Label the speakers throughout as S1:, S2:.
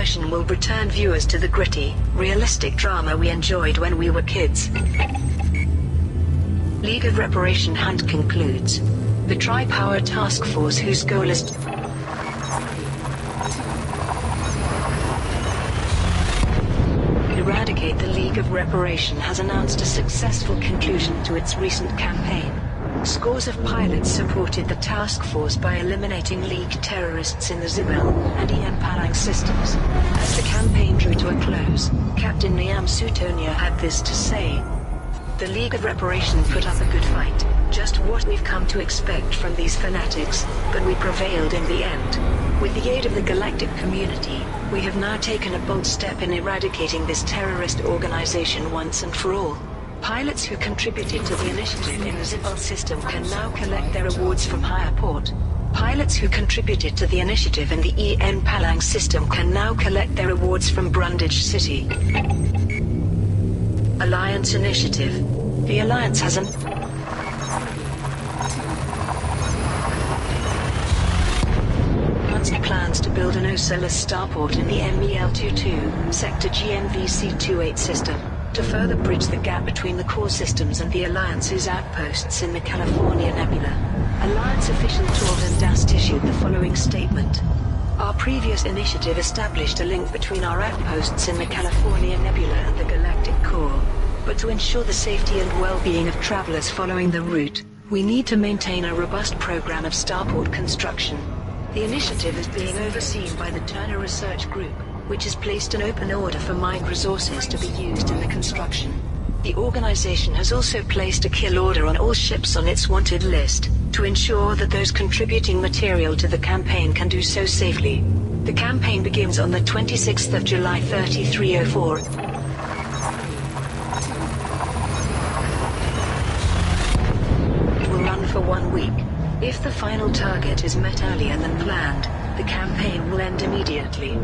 S1: version will return viewers to the gritty, realistic drama we enjoyed when we were kids. League of Reparation hunt concludes. The Tri-Power Task Force, whose goal is eradicate the League of Reparation, has announced a successful conclusion to its recent campaign. Scores of pilots supported the task force by eliminating League terrorists in the Zibel and EM Palang systems. As the campaign drew to a close, Captain Niam Sutonia had this to say. The League of Reparation put up a good fight, just what we've come to expect from these fanatics, but we prevailed in the end. With the aid of the galactic community, we have now taken a bold step in eradicating this terrorist organization once and for all. Pilots who contributed to the initiative in the Zibel system can now collect their awards from Higher Port. Pilots who contributed to the initiative in the EN Palang system can now collect their awards from Brundage City. Alliance Initiative. The Alliance has announced plans to build an Ocelis starport in the MEL-22 Sector GMVC-28 system, to further bridge the gap between the core systems and the Alliance's outposts in the California Nebula. Alliance official Torben Dast issued the following statement. Our previous initiative established a link between our outposts in the California Nebula and the galactic core. But to ensure the safety and well-being of travelers following the route, we need to maintain a robust program of starport construction. The initiative is being overseen by the Turner Research Group, which has placed an open order for mined resources to be used in the construction. The organization has also placed a kill order on all ships on its wanted list, to ensure that those contributing material to the campaign can do so safely. The campaign begins on the 26th of July 3304. It will run for 1 week. If the final target is met earlier than planned, the campaign will end immediately.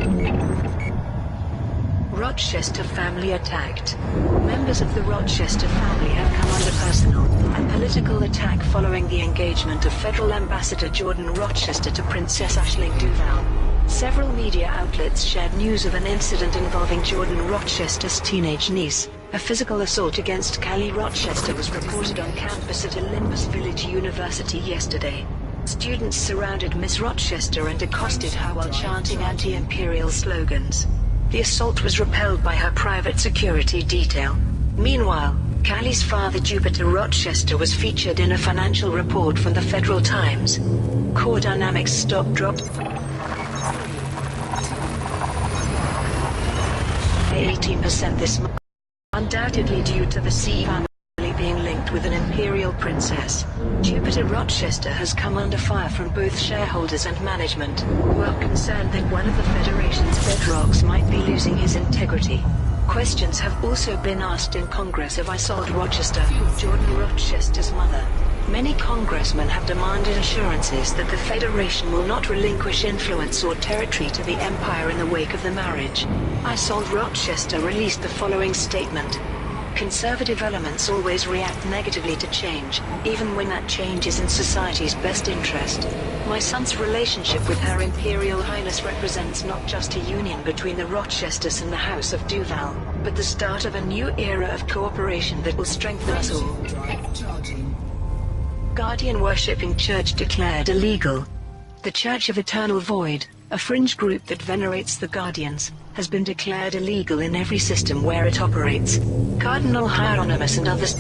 S1: Rochester family attacked. Members of the Rochester family have come under personal and political attack following the engagement of Federal Ambassador Jordan Rochester to Princess Aisling Duval. Several media outlets shared news of an incident involving Jordan Rochester's teenage niece. A physical assault against Callie Rochester was reported on campus at Olympus Village University yesterday. Students surrounded Miss Rochester and accosted her while chanting anti-imperial slogans. The assault was repelled by her private security detail. Meanwhile, Callie's father Jupiter Rochester was featured in a financial report from the Federal Times. Core Dynamics stock dropped 18% this month, undoubtedly due to the C family being linked with an imperial princess. Jupiter Rochester has come under fire from both shareholders and management, who are concerned that one of the Federation's bedrocks might be losing his integrity. Questions have also been asked in Congress of Isolde Rochester, Jordan Rochester's mother. Many congressmen have demanded assurances that the Federation will not relinquish influence or territory to the Empire in the wake of the marriage. Isolde Rochester released the following statement. Conservative elements always react negatively to change, even when that change is in society's best interest. My son's relationship with Her Imperial Highness represents not just a union between the Rochesters and the House of Duval, but the start of a new era of cooperation that will strengthen us all. Guardian worshipping church declared illegal. The Church of Eternal Void, a fringe group that venerates the Guardians, has been declared illegal in every system where it operates. Cardinal Hieronymus and others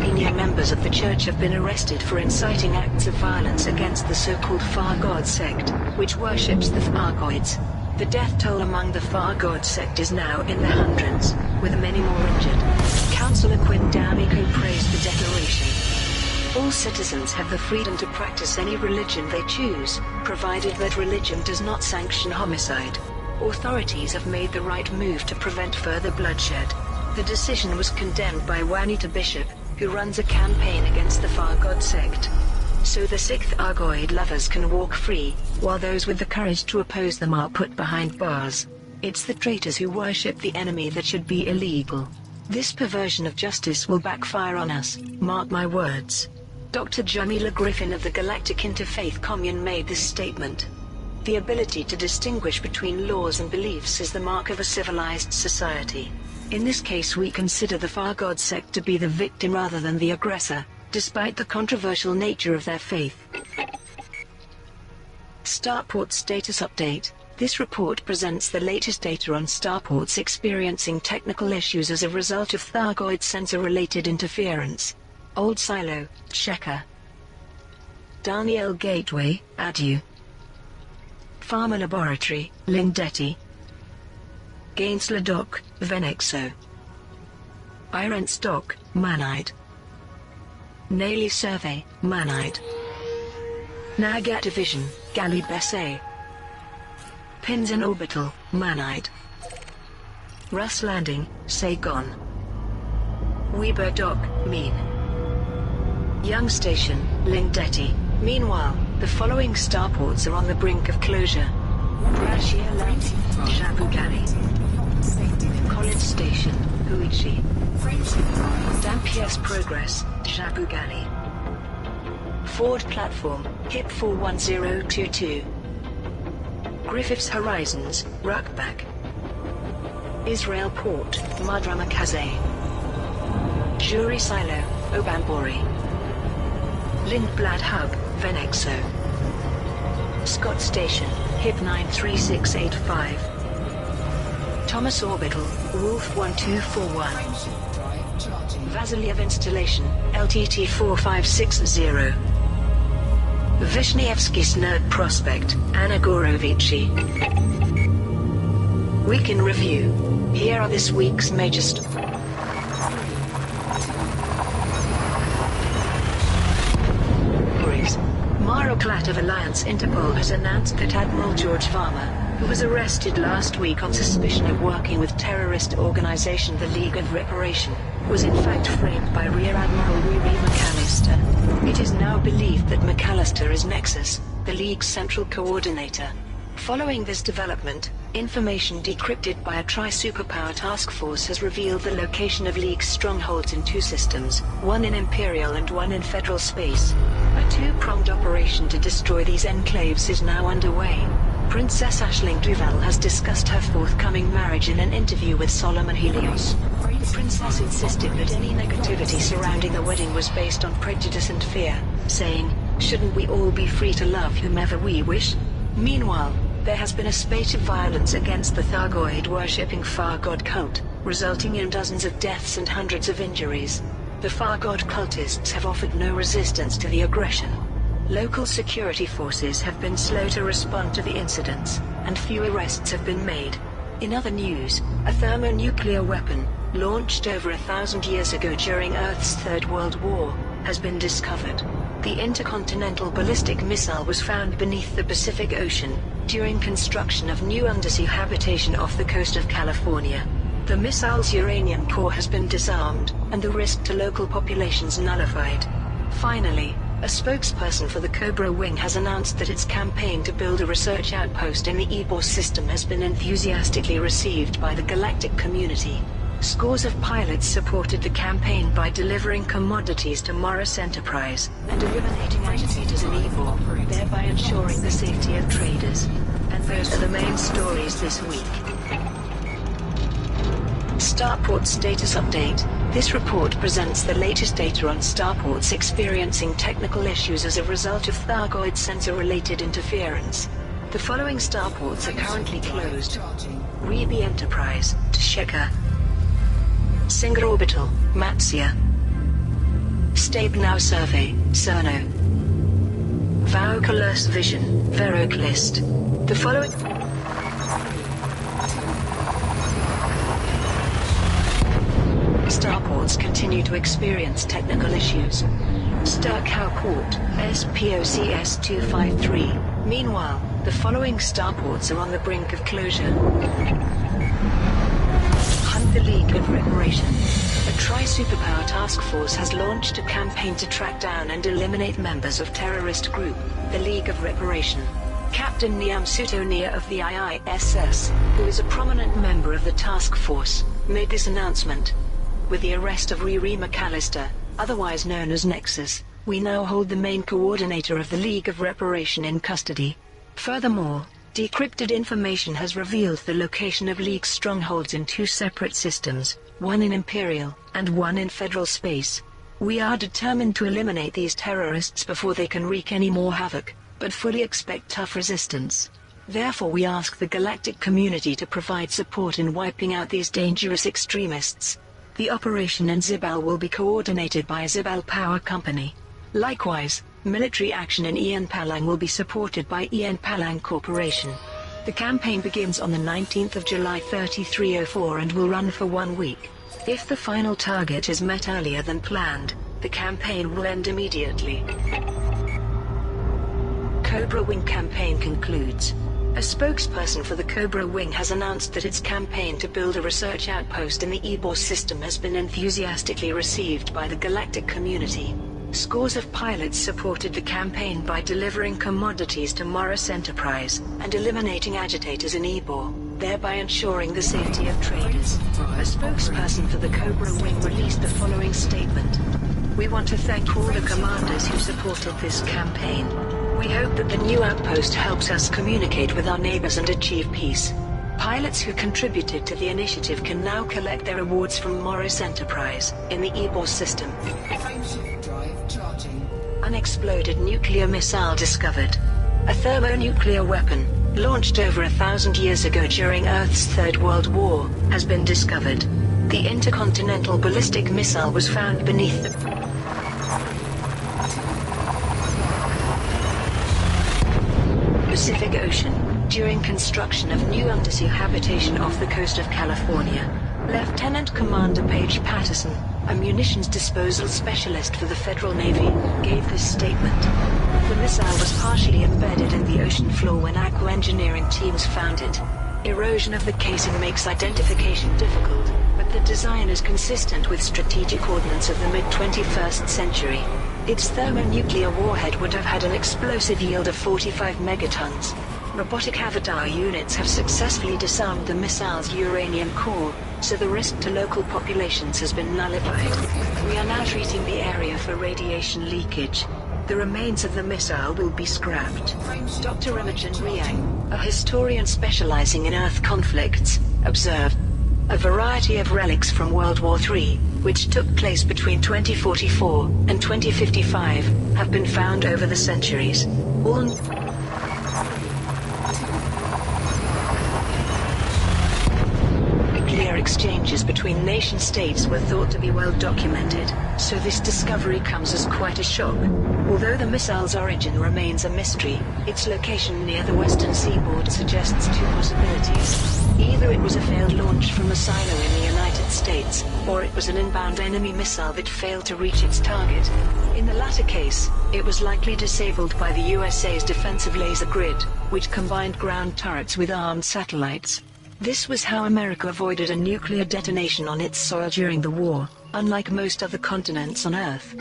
S1: senior members of the church have been arrested for inciting acts of violence against the so-called Far God sect, which worships the Thargoids. The death toll among the Far God sect is now in the hundreds, with many more injured. Councillor Quinn D'Amico praised the declaration. All citizens have the freedom to practice any religion they choose, provided that religion does not sanction homicide. Authorities have made the right move to prevent further bloodshed. The decision was condemned by Juanita Bishop, who runs a campaign against the Far God sect. So the sixth Argoid lovers can walk free, while those with the courage to oppose them are put behind bars. It's the traitors who worship the enemy that should be illegal. This perversion of justice will backfire on us, mark my words. Dr. Jamila Griffin of the Galactic Interfaith Commune made this statement. The ability to distinguish between laws and beliefs is the mark of a civilized society. In this case we consider the Far God sect to be the victim rather than the aggressor, despite the controversial nature of their faith. Starport Status Update. This report presents the latest data on starports experiencing technical issues as a result of Thargoid sensor-related interference. Old Silo, Checker. Daniel Gateway, Adu. Pharma Laboratory, Lindetti. Gainsler Dock, Venexo. Iron Stock, Manide. Naily Survey, Manide. Nagat Division, Galli Besse. Pins in Orbital, Manide. Russ Landing, Saigon. Weber Dock, Mean. Young Station, Lindetti. Meanwhile, the following starports are on the brink of closure. Brashier Land, Jabugali. College Station, Huichi. Dampier's Progress, Jabugali. Ford Platform, HIP 41022. Griffiths Horizons, Ruckback. Israel Port, Madramakaze. Jury Silo, Obambori. Lindblad Hub, Venexo. Scott Station, HIP 93685. Thomas Orbital, Wolf 1241. Vasiliev Installation, LTT 4560. Vishnievsky Snerd Prospect, Anna Gorovici. Week in Review. Here are this week's major stories. Maroklat of Alliance Interpol has announced that Admiral George Varma, who was arrested last week on suspicion of working with terrorist organization the League of Reparation, was in fact framed by Rear Admiral Riri McAllister. It is now believed that McAllister is Nexus, the League's central coordinator. Following this development, information decrypted by a tri-superpower task force has revealed the location of League's strongholds in two systems, one in Imperial and one in Federal space. A two-pronged operation to destroy these enclaves is now underway. Princess Aisling Duval has discussed her forthcoming marriage in an interview with Solomon Helios. The princess insisted that any negativity surrounding the wedding was based on prejudice and fear, saying, "Shouldn't we all be free to love whomever we wish?" Meanwhile, there has been a spate of violence against the Thargoid-worshipping Far God cult, resulting in dozens of deaths and hundreds of injuries. The Far God cultists have offered no resistance to the aggression. Local security forces have been slow to respond to the incidents, and few arrests have been made. In other news, a thermonuclear weapon, launched over 1,000 years ago during Earth's Third World War, has been discovered. The intercontinental ballistic missile was found beneath the Pacific Ocean, during construction of new undersea habitation off the coast of California. The missile's uranium core has been disarmed, and the risk to local populations nullified. Finally, a spokesperson for the Cobra Wing has announced that its campaign to build a research outpost in the Ebor system has been enthusiastically received by the galactic community. Scores of pilots supported the campaign by delivering commodities to Morris Enterprise, and eliminating agitators in Ebor, thereby ensuring the safety of traders. And those are the main stories this week. Starport Status Update. This report presents the latest data on starports experiencing technical issues as a result of Thargoid sensor-related interference. The following starports are currently closed. Rebi Enterprise, Tsheka. Singer Orbital, Matsia. Stabenow Survey, Cerno. Vauculus Vision, Veroclist. The following starports continue to experience technical issues. Sturkow Port, SPOCS 253. Meanwhile, the following starports are on the brink of closure. Hunt the League of Reparation. A tri-superpower task force has launched a campaign to track down and eliminate members of terrorist group, the League of Reparation. Captain Niam Sutonia of the IISS, who is a prominent member of the task force, made this announcement. With the arrest of Riri McAllister, otherwise known as Nexus, We now hold the main coordinator of the League of Reparation in custody. Furthermore, decrypted information has revealed the location of League strongholds in 2 separate systems, one in Imperial, and one in Federal space. We are determined to eliminate these terrorists before they can wreak any more havoc, but fully expect tough resistance. Therefore we ask the galactic community to provide support in wiping out these dangerous extremists. The operation in Zibal will be coordinated by Zibal Power Company. Likewise, military action in Ian Palang will be supported by Ian Palang Corporation. The campaign begins on the 19th of July 3304 and will run for 1 week. If the final target is met earlier than planned, the campaign will end immediately. Cobra Wing campaign concludes. A spokesperson for the Cobra Wing has announced that its campaign to build a research outpost in the Ebor system has been enthusiastically received by the galactic community. Scores of pilots supported the campaign by delivering commodities to Morris Enterprise and eliminating agitators in Ebor, thereby ensuring the safety of traders. A spokesperson for the Cobra Wing released the following statement. We want to thank all the commanders who supported this campaign. We hope that the new outpost helps us communicate with our neighbors and achieve peace. Pilots who contributed to the initiative can now collect their rewards from Morris Enterprise in the Ebor system. Unexploded nuclear missile discovered. A thermonuclear weapon, launched over 1,000 years ago during Earth's Third World War, has been discovered. The intercontinental ballistic missile was found beneath the Pacific Ocean, during construction of new undersea habitation off the coast of California. Lieutenant Commander Paige Patterson, a munitions disposal specialist for the Federal Navy, gave this statement. The missile was partially embedded in the ocean floor when aqua engineering teams found it. Erosion of the casing makes identification difficult, but the design is consistent with strategic ordnance of the mid-21st century. Its thermonuclear warhead would have had an explosive yield of 45 megatons. Robotic avatar units have successfully disarmed the missile's uranium core, so the risk to local populations has been nullified. We are now treating the area for radiation leakage. The remains of the missile will be scrapped. Dr. Imogen Riang, a historian specializing in Earth conflicts, observed, a variety of relics from World War III, which took place between 2044 and 2055, have been found over the centuries. All nuclear exchanges between nation-states were thought to be well documented, so this discovery comes as quite a shock. Although the missile's origin remains a mystery, its location near the western seaboard suggests 2 possibilities. Either it was a failed launch from a silo in the United States, or it was an inbound enemy missile that failed to reach its target. In the latter case, it was likely disabled by the USA's defensive laser grid, which combined ground turrets with armed satellites. This was how America avoided a nuclear detonation on its soil during the war, unlike most other continents on Earth.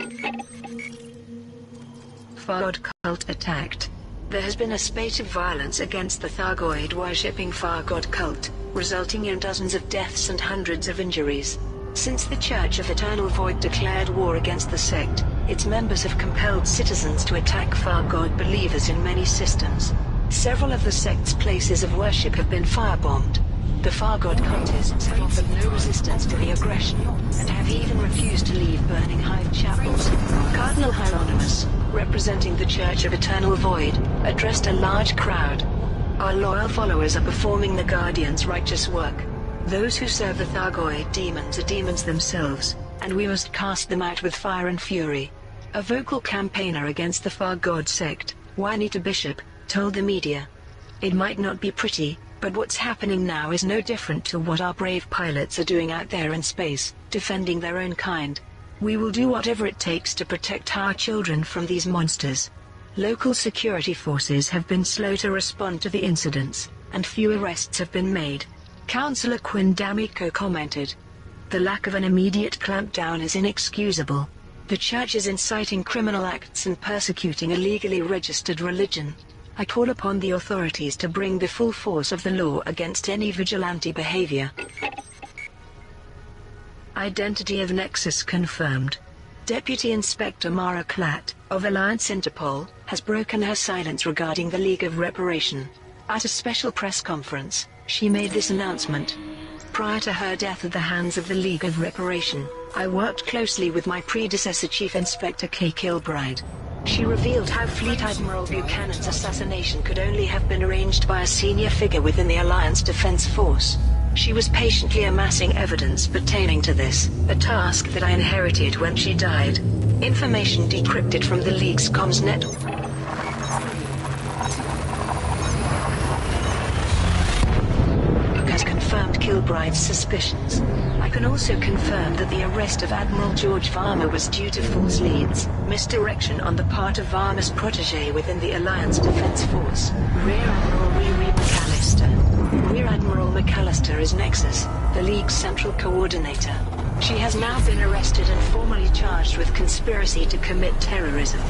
S1: Thargoid cult attacked. There has been a spate of violence against the Thargoid-worshipping Thargoid cult, resulting in dozens of deaths and hundreds of injuries. Since the Church of Eternal Void declared war against the sect, its members have compelled citizens to attack Thargoid believers in many systems. Several of the sect's places of worship have been firebombed. The Thargoid cultists have offered no resistance to the aggression, and have even refused to leave burning hive chapels. Cardinal Hieronymus, representing the Church of Eternal Void, addressed a large crowd. Our loyal followers are performing the Guardian's righteous work. Those who serve the Thargoid demons are demons themselves, and we must cast them out with fire and fury. A vocal campaigner against the Thargoid sect, Juanita Bishop, told the media. It might not be pretty, but what's happening now is no different to what our brave pilots are doing out there in space, defending their own kind. We will do whatever it takes to protect our children from these monsters. Local security forces have been slow to respond to the incidents, and few arrests have been made. Councillor Quinn D'Amico commented. The lack of an immediate clampdown is inexcusable. The Church is inciting criminal acts and persecuting a legally registered religion. I call upon the authorities to bring the full force of the law against any vigilante behavior. Identity of Nexus confirmed. Deputy Inspector Mara Klatt, of Alliance Interpol, has broken her silence regarding the League of Reparation. At a special press conference, she made this announcement. Prior to her death at the hands of the League of Reparation, I worked closely with my predecessor Chief Inspector Kay Kilbride. She revealed how Fleet Admiral Buchanan's assassination could only have been arranged by a senior figure within the Alliance Defense Force. She was patiently amassing evidence pertaining to this, a task that I inherited when she died. Information decrypted from the League's comms network has confirmed Kilbride's suspicions. I can also confirm that the arrest of Admiral George Varma was due to false leads, misdirection on the part of Varma's protégé within the Alliance Defense Force, Rear Admiral Riri McAllister. Rear Admiral McAllister is Nexus, the League's central coordinator. She has now been arrested and formally charged with conspiracy to commit terrorism.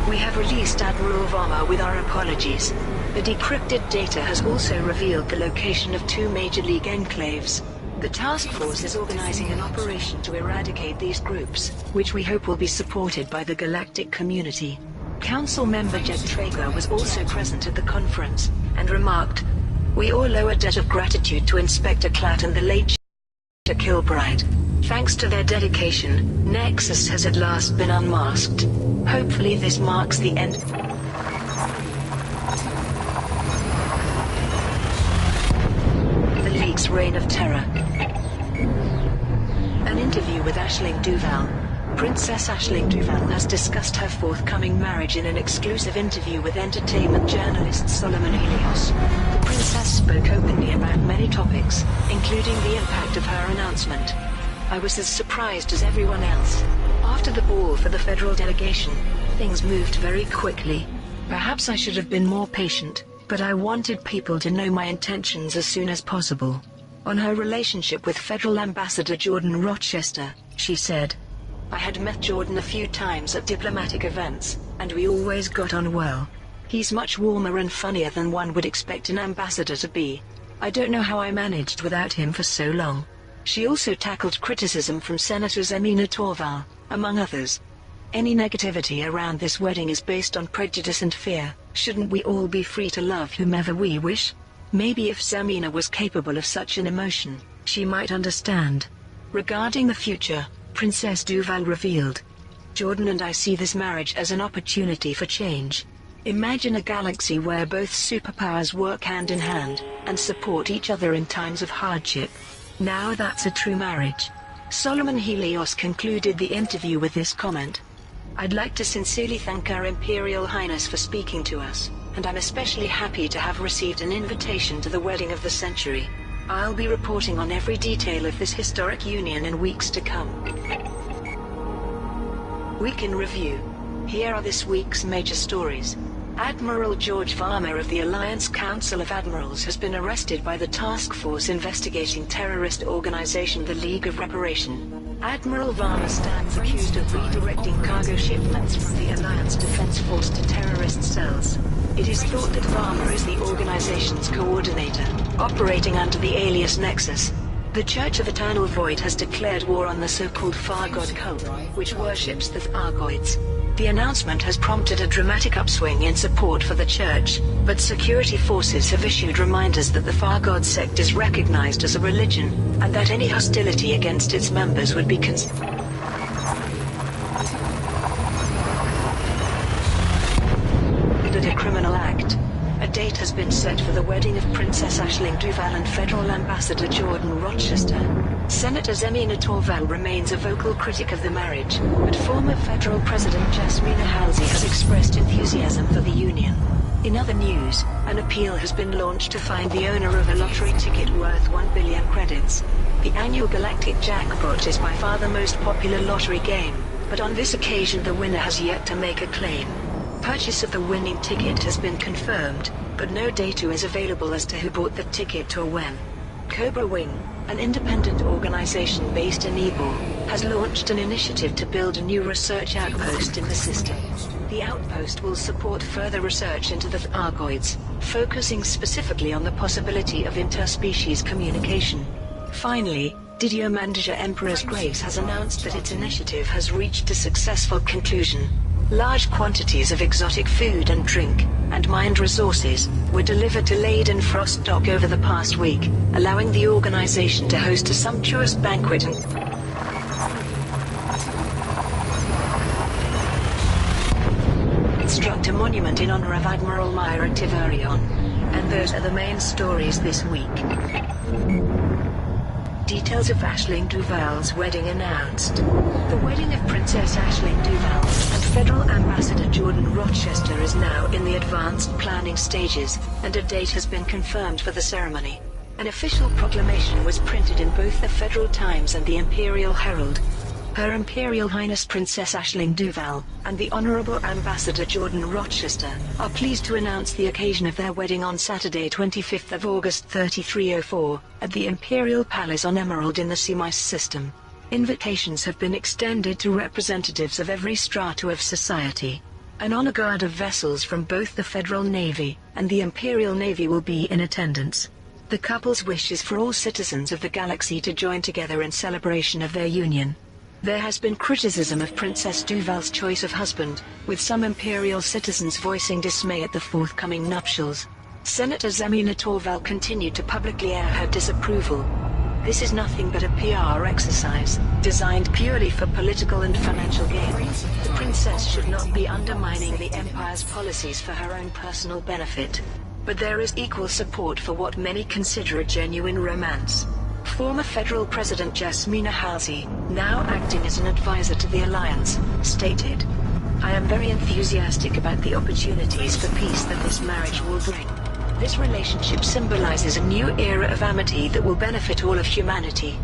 S1: We have released Admiral Varma with our apologies. The decrypted data has also revealed the location of 2 major League enclaves. The task force is organizing an operation to eradicate these groups, which we hope will be supported by the galactic community. Council member Jed Traeger was also present at the conference, and remarked, "We all owe a debt of gratitude to Inspector Klatt and the late Kilbride. Thanks to their dedication, Nexus has at last been unmasked. Hopefully this marks the end the League's reign of terror." An interview with Aisling Duval. Princess Aisling Duval has discussed her forthcoming marriage in an exclusive interview with entertainment journalist Solomon Helios. The princess spoke openly about many topics, including the impact of her announcement. "I was as surprised as everyone else. After the ball for the federal delegation, things moved very quickly. Perhaps I should have been more patient, but I wanted people to know my intentions as soon as possible." On her relationship with Federal Ambassador Jordan Rochester, she said, "I had met Jordan a few times at diplomatic events, and we always got on well. He's much warmer and funnier than one would expect an ambassador to be. I don't know how I managed without him for so long." She also tackled criticism from Senators Emina Torval, among others. "Any negativity around this wedding is based on prejudice and fear. Shouldn't we all be free to love whomever we wish? Maybe if Zamina was capable of such an emotion, she might understand." Regarding the future, Princess Duval revealed, "Jordan and I see this marriage as an opportunity for change. Imagine a galaxy where both superpowers work hand in hand, and support each other in times of hardship. Now that's a true marriage." Solomon Helios concluded the interview with this comment. "I'd like to sincerely thank Her Imperial Highness for speaking to us, and I'm especially happy to have received an invitation to the wedding of the century. I'll be reporting on every detail of this historic union in weeks to come." Week in Review. Here are this week's major stories. Admiral George Varma of the Alliance Council of Admirals has been arrested by the task force investigating terrorist organization the League of Reparation. Admiral Varma stands accused of redirecting cargo shipments from the Alliance Defense Force to terrorist cells. It is thought that Varma is the organization's coordinator, operating under the alias Nexus. The Church of Eternal Void has declared war on the so-called Far God cult, which worships the Thargoids. The announcement has prompted a dramatic upswing in support for the church, but security forces have issued reminders that the Far God sect is recognized as a religion, and that any hostility against its members would be considered a criminal act. A date has been set for the wedding of Princess Aisling Duval and Federal Ambassador Jordan Rochester. Senator Emina Torval remains a vocal critic of the marriage, but former federal President Jasmina Halsey has expressed enthusiasm for the union. In other news, an appeal has been launched to find the owner of a lottery ticket worth 1 billion credits. The annual Galactic Jackpot is by far the most popular lottery game, but on this occasion the winner has yet to make a claim. Purchase of the winning ticket has been confirmed, but no data is available as to who bought the ticket or when. Cobra Wing, an independent organization based in Ebor, has launched an initiative to build a new research outpost in the system. The outpost will support further research into the Thargoids, focusing specifically on the possibility of interspecies communication. Finally, Didier Emperor's Grace has announced that its initiative has reached a successful conclusion. Large quantities of exotic food and drink, and mined resources, were delivered to Leyden Frost Dock over the past week, allowing the organization to host a sumptuous banquet and construct a monument in honor of Admiral Myra Tiverion. And those are the main stories this week. Details of Aisling Duval's wedding announced. The wedding of Princess Aisling Duval and Federal Ambassador Jordan Rochester is now in the advanced planning stages, and a date has been confirmed for the ceremony. An official proclamation was printed in both the Federal Times and the Imperial Herald. Her Imperial Highness Princess Aisling Duval and the Honorable Ambassador Jordan Rochester are pleased to announce the occasion of their wedding on Saturday 25th of August 3304 at the Imperial Palace on Emerald in the Seamice system. Invitations have been extended to representatives of every strata of society. An honor guard of vessels from both the Federal Navy and the Imperial Navy will be in attendance. The couple's wish is for all citizens of the galaxy to join together in celebration of their union. There has been criticism of Princess Duval's choice of husband, with some Imperial citizens voicing dismay at the forthcoming nuptials. Senator Zemina Torval continued to publicly air her disapproval. This is nothing but a PR exercise, designed purely for political and financial gain. The princess should not be undermining the Empire's policies for her own personal benefit. But there is equal support for what many consider a genuine romance. Former Federal President Jasmina Halsey, now acting as an advisor to the alliance, stated, "I am very enthusiastic about the opportunities for peace that this marriage will bring. This relationship symbolizes a new era of amity that will benefit all of humanity."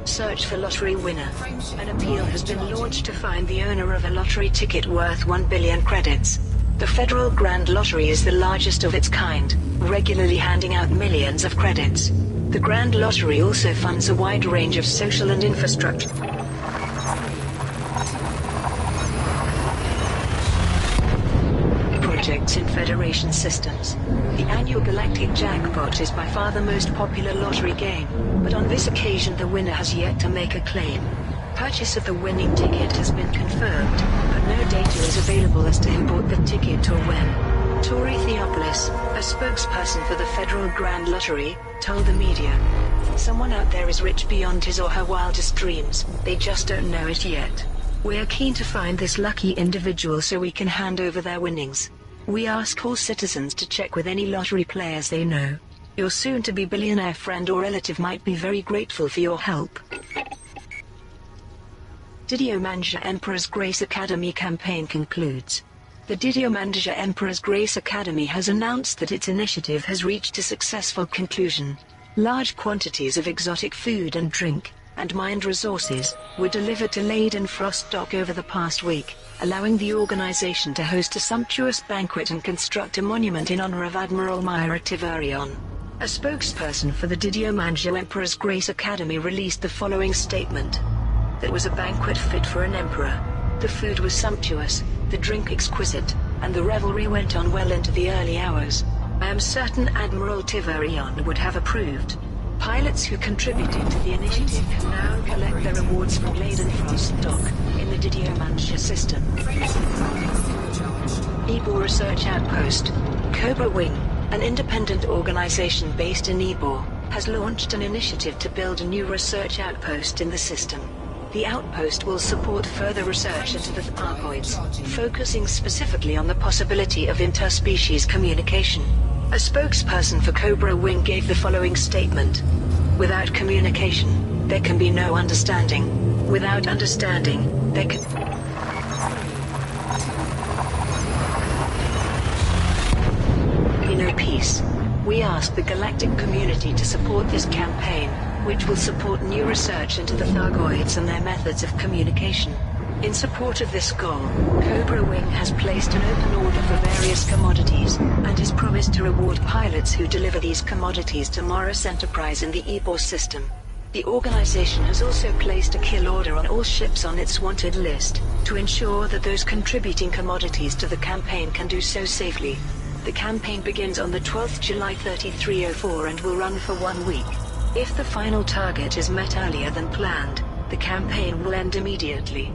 S1: Search for lottery winner. An appeal has been launched to find the owner of a lottery ticket worth 1 billion credits. The Federal Grand Lottery is the largest of its kind, regularly handing out millions of credits. The Grand Lottery also funds a wide range of social and infrastructure projects in Federation systems. The annual Galactic Jackpot is by far the most popular lottery game, but on this occasion the winner has yet to make a claim. Purchase of the winning ticket has been confirmed, but no data is available as to who bought the ticket or when. Tori Theopolis, a spokesperson for the Federal Grand Lottery, told the media, "Someone out there is rich beyond his or her wildest dreams, they just don't know it yet. We're keen to find this lucky individual so we can hand over their winnings. We ask all citizens to check with any lottery players they know. Your soon-to-be billionaire friend or relative might be very grateful for your help." Didier Emperor's Grace Academy campaign concludes. The Didier Emperor's Grace Academy has announced that its initiative has reached a successful conclusion. Large quantities of exotic food and drink, and mined resources, were delivered to Leyden Frost Dock over the past week, allowing the organization to host a sumptuous banquet and construct a monument in honor of Admiral Myra Tiverion. A spokesperson for the Didier Emperor's Grace Academy released the following statement. "That was a banquet fit for an emperor. The food was sumptuous, the drink exquisite, and the revelry went on well into the early hours. I am certain Admiral Tiverion would have approved." Pilots who contributed to the initiative can now collect their awards from Leyden Frost Dock, in the Didier system. Ebor Research Outpost. Cobra Wing, an independent organization based in Ebor, has launched an initiative to build a new research outpost in the system. The outpost will support further research into the Thargoids, focusing specifically on the possibility of interspecies communication. A spokesperson for Cobra Wing gave the following statement. "Without communication, there can be no understanding. Without understanding, there can be no peace. We ask the galactic community to support this campaign, which will support new research into the Thargoids and their methods of communication. In support of this goal, Cobra Wing has placed an open order for various commodities, and has promised to reward pilots who deliver these commodities to Morris Enterprise in the Ebor system. The organization has also placed a kill order on all ships on its wanted list, to ensure that those contributing commodities to the campaign can do so safely. The campaign begins on the 12th July 3304 and will run for 1 week. If the final target is met earlier than planned, the campaign will end immediately.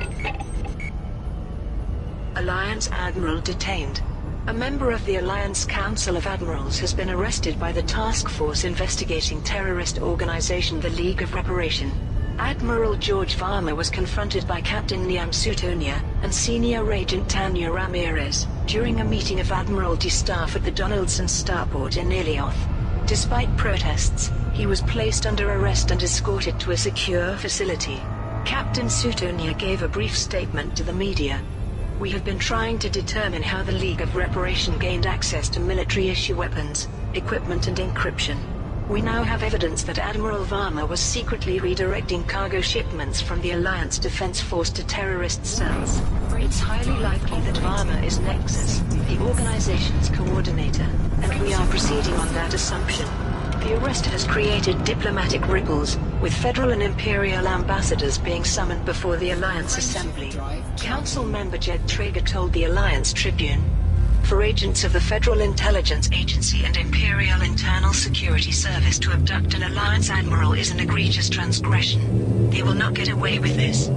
S1: Alliance Admiral detained. A member of the Alliance Council of Admirals has been arrested by the task force investigating terrorist organization the League of Reparation. Admiral George Varma was confronted by Captain Niam Sutonia and Senior Agent Tanya Ramirez during a meeting of Admiralty staff at the Donaldson Starport in Ilioth. Despite protests, he was placed under arrest and escorted to a secure facility. Captain Sutonia gave a brief statement to the media. "We have been trying to determine how the League of Reparation gained access to military-issue weapons, equipment and encryption. We now have evidence that Admiral Varma was secretly redirecting cargo shipments from the Alliance Defense Force to terrorist cells. It's highly likely that Varma is Nexus, the organization's coordinator, and we are proceeding on that assumption." The arrest has created diplomatic ripples, with federal and imperial ambassadors being summoned before the Alliance Assembly. Council member Jed Traeger told the Alliance Tribune, "For agents of the Federal Intelligence Agency and Imperial Internal Security Service to abduct an Alliance Admiral is an egregious transgression. They will not get away with this."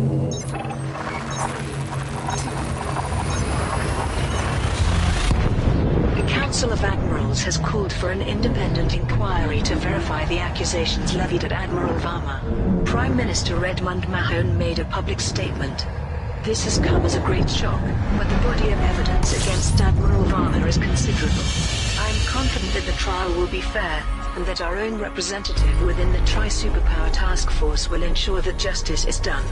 S1: The Council of Admirals has called for an independent inquiry to verify the accusations levied at Admiral Varma. Prime Minister Edmund Mahone made a public statement. "This has come as a great shock, but the body of evidence against Admiral Varma is considerable. I am confident that the trial will be fair, and that our own representative within the Tri-Superpower Task Force will ensure that justice is done."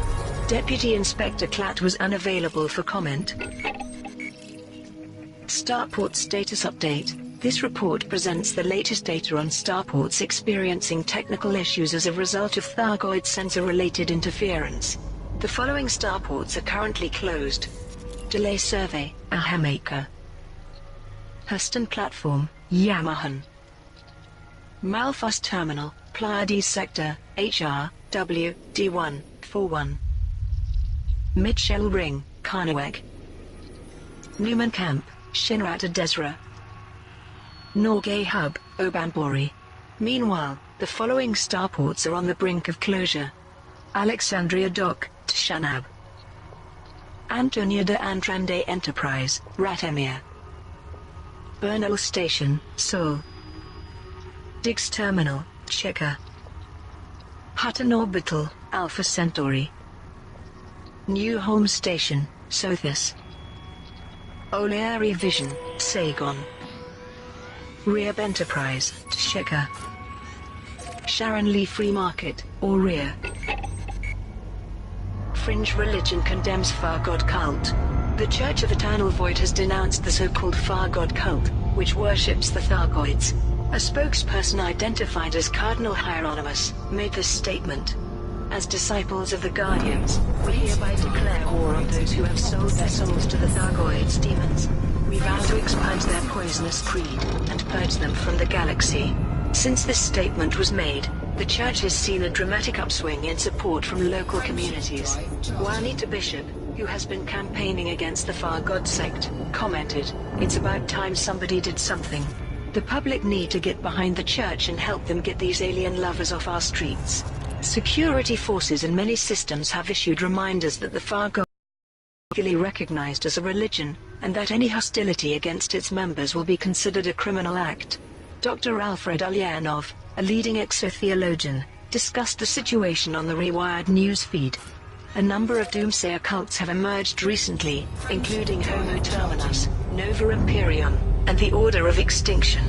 S1: Deputy Inspector Klatt was unavailable for comment. Starport Status Update. This report presents the latest data on starports experiencing technical issues as a result of Thargoid sensor-related interference. The following starports are currently closed. Delay Survey, Ahamaka. Huston Platform, Yamahan. Malfast Terminal, Pleiades Sector, HRW, D141. Mitchell Ring, Carnawack. Newman Camp, Shinrata Desra. Norgay Hub, Obanbori. Meanwhile, the following starports are on the brink of closure. Alexandria Dock, Tshanab. Antonia de Andrade Enterprise, Ratemir. Bernal Station, Seoul. Diggs Terminal, Cheka. Hutton Orbital, Alpha Centauri. New Home Station, Sothis. Oleari Vision, Saigon. Reab Enterprise, Sheka. Sharon Lee Free Market, Aurea. Fringe religion condemns Far God cult. The Church of Eternal Void has denounced the so-called Far God cult, which worships the Thargoids. A spokesperson identified as Cardinal Hieronymus made this statement. "As disciples of the Guardians, we hereby declare war on those who have sold their souls to the Thargoids demons. We vow to expunge their poisonous creed, and purge them from the galaxy." Since this statement was made, the Church has seen a dramatic upswing in support from local communities. Juanita Bishop, who has been campaigning against the Far God sect, commented, "It's about time somebody did something. The public need to get behind the Church and help them get these alien lovers off our streets." Security forces in many systems have issued reminders that the Far God is legally recognized as a religion, and that any hostility against its members will be considered a criminal act. Dr. Alfred Ulyanov, a leading exotheologian, discussed the situation on the Rewired news feed. A number of doomsayer cults have emerged recently, including Homo Terminus, Nova Imperium, and the Order of Extinction.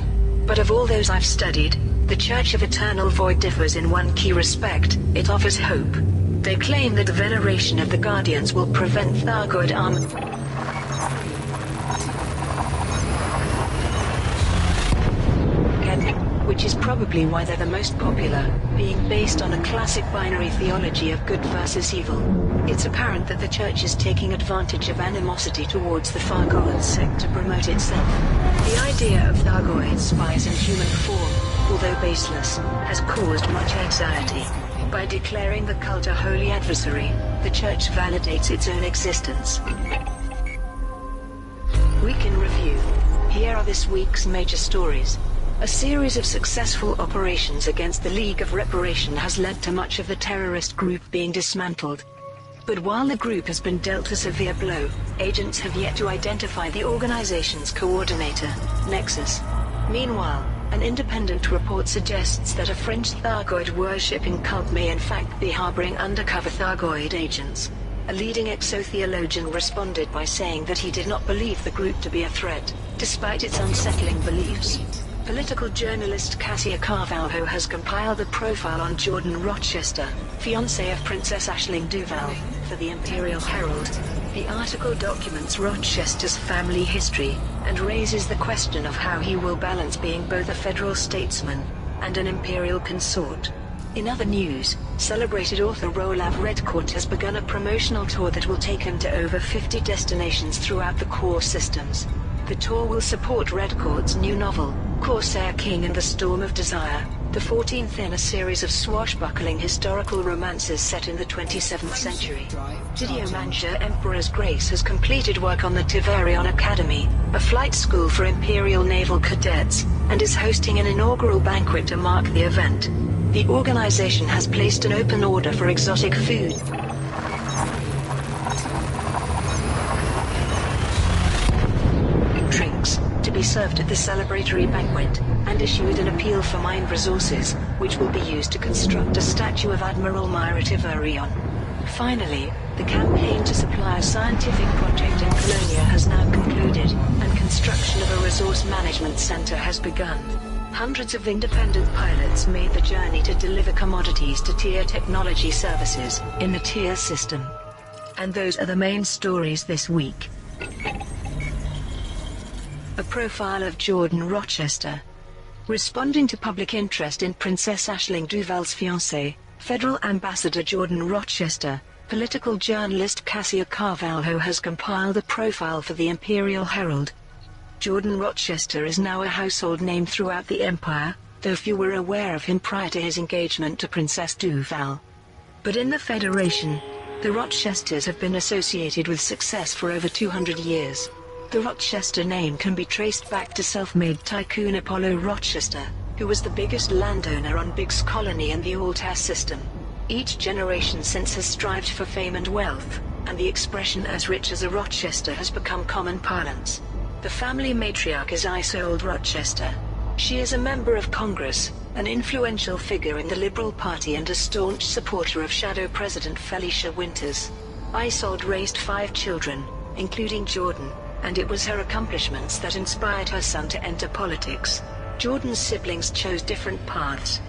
S1: But of all those I've studied, the Church of Eternal Void differs in one key respect: it offers hope. They claim that the veneration of the Guardians will prevent Thargoid armor, which is probably why they're the most popular, being based on a classic binary theology of good versus evil. It's apparent that the Church is taking advantage of animosity towards the Far God sect to promote itself. The idea of Thargoid spies in human form, although baseless, has caused much anxiety. By declaring the cult a holy adversary, the Church validates its own existence. Week in Review. Here are this week's major stories. A series of successful operations against the League of Reparation has led to much of the terrorist group being dismantled. But while the group has been dealt a severe blow, agents have yet to identify the organization's coordinator, Nexus. Meanwhile, an independent report suggests that a French Thargoid-worshipping cult may in fact be harboring undercover Thargoid agents. A leading exotheologian responded by saying that he did not believe the group to be a threat, despite its unsettling beliefs. Political journalist Cassia Carvalho has compiled a profile on Jordan Rochester, fiancé of Princess Aisling Duval, for the Imperial Herald. The article documents Rochester's family history, and raises the question of how he will balance being both a federal statesman and an imperial consort. In other news, celebrated author Rolav Redcourt has begun a promotional tour that will take him to over 50 destinations throughout the core systems. The tour will support Redcourt's new novel, Corsair King and the Storm of Desire, the 14th in a series of swashbuckling historical romances set in the 27th century. Didiomantia Emperor's Grace has completed work on the Tiverion Academy, a flight school for Imperial Naval Cadets, and is hosting an inaugural banquet to mark the event. The organization has placed an open order for exotic food, drinks, to be served at the celebratory banquet, and issued an appeal for mined resources, which will be used to construct a statue of Admiral Myra Tiverion. Finally, the campaign to supply a scientific project in Colonia has now concluded, and construction of a resource management center has begun. Hundreds of independent pilots made the journey to deliver commodities to Tier Technology Services in the Tier system. And those are the main stories this week. A profile of Jordan Rochester. Responding to public interest in Princess Aisling Duval's fiancé, Federal Ambassador Jordan Rochester, political journalist Cassia Carvalho has compiled a profile for the Imperial Herald. Jordan Rochester is now a household name throughout the Empire, though few were aware of him prior to his engagement to Princess Duval. But in the Federation, the Rochesters have been associated with success for over 200 years. The Rochester name can be traced back to self-made tycoon Apollo Rochester, who was the biggest landowner on Biggs Colony and the Altair system. Each generation since has strived for fame and wealth, and the expression "as rich as a Rochester" has become common parlance. The family matriarch is Isolde Rochester. She is a member of Congress, an influential figure in the Liberal Party and a staunch supporter of Shadow President Felicia Winters. Isolde raised 5 children, including Jordan, and it was her accomplishments that inspired her son to enter politics. Jordan's siblings chose different paths.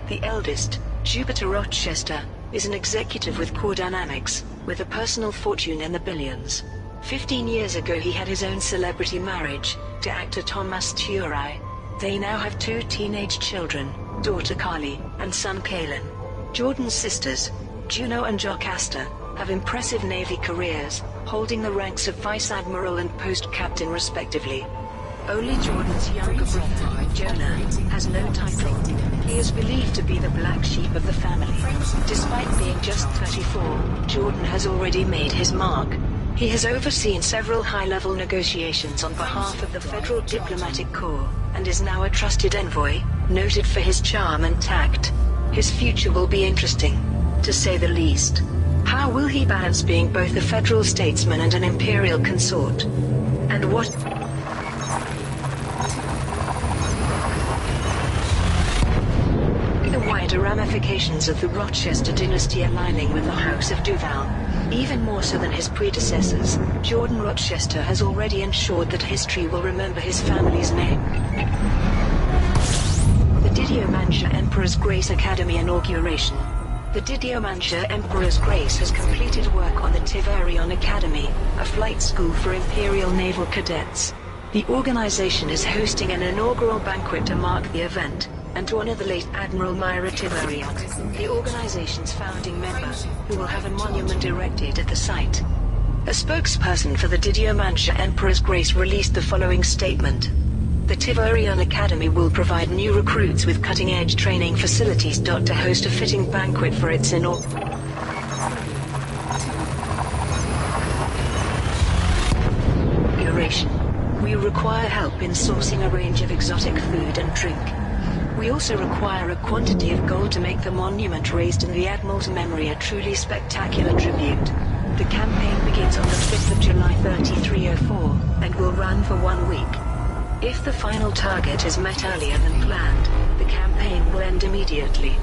S1: The eldest, Jupiter Rochester, is an executive with Core Dynamics, with a personal fortune in the billions. 15 years ago he had his own celebrity marriage, to actor Thomas Turai. They now have 2 teenage children, daughter Carly, and son Kalen. Jordan's sisters, Juno and Jocasta, have impressive Navy careers, holding the ranks of Vice Admiral and Post Captain respectively. Only Jordan's younger brother, Jonah, has no title. He is believed to be the black sheep of the family. Despite being just 34, Jordan has already made his mark. He has overseen several high-level negotiations on behalf of the Federal Diplomatic Corps, and is now a trusted envoy, noted for his charm and tact. His future will be interesting, to say the least. How will he balance being both a federal statesman and an imperial consort? And what the wider ramifications of the Rochester dynasty aligning with the House of Duval? Even more so than his predecessors, Jordan Rochester has already ensured that history will remember his family's name. The Didiomantia Emperor's Grace Academy inauguration. The Didiomantia Emperor's Grace has completed work on the Tiverion Academy, a flight school for Imperial Naval Cadets. The organization is hosting an inaugural banquet to mark the event, and to honor the late Admiral Myra Tiverion, the organization's founding member, who will have a monument erected at the site. A spokesperson for the Didiomantia Emperor's Grace released the following statement. The Tiverion Academy will provide new recruits with cutting-edge training facilities. To host a fitting banquet for its inauguration. We require help in sourcing a range of exotic food and drink. We also require a quantity of gold to make the monument raised in the Admiral's memory a truly spectacular tribute. The campaign begins on the 5th of July 3304, and will run for 1 week. If the final target is met earlier than planned, the campaign will end immediately.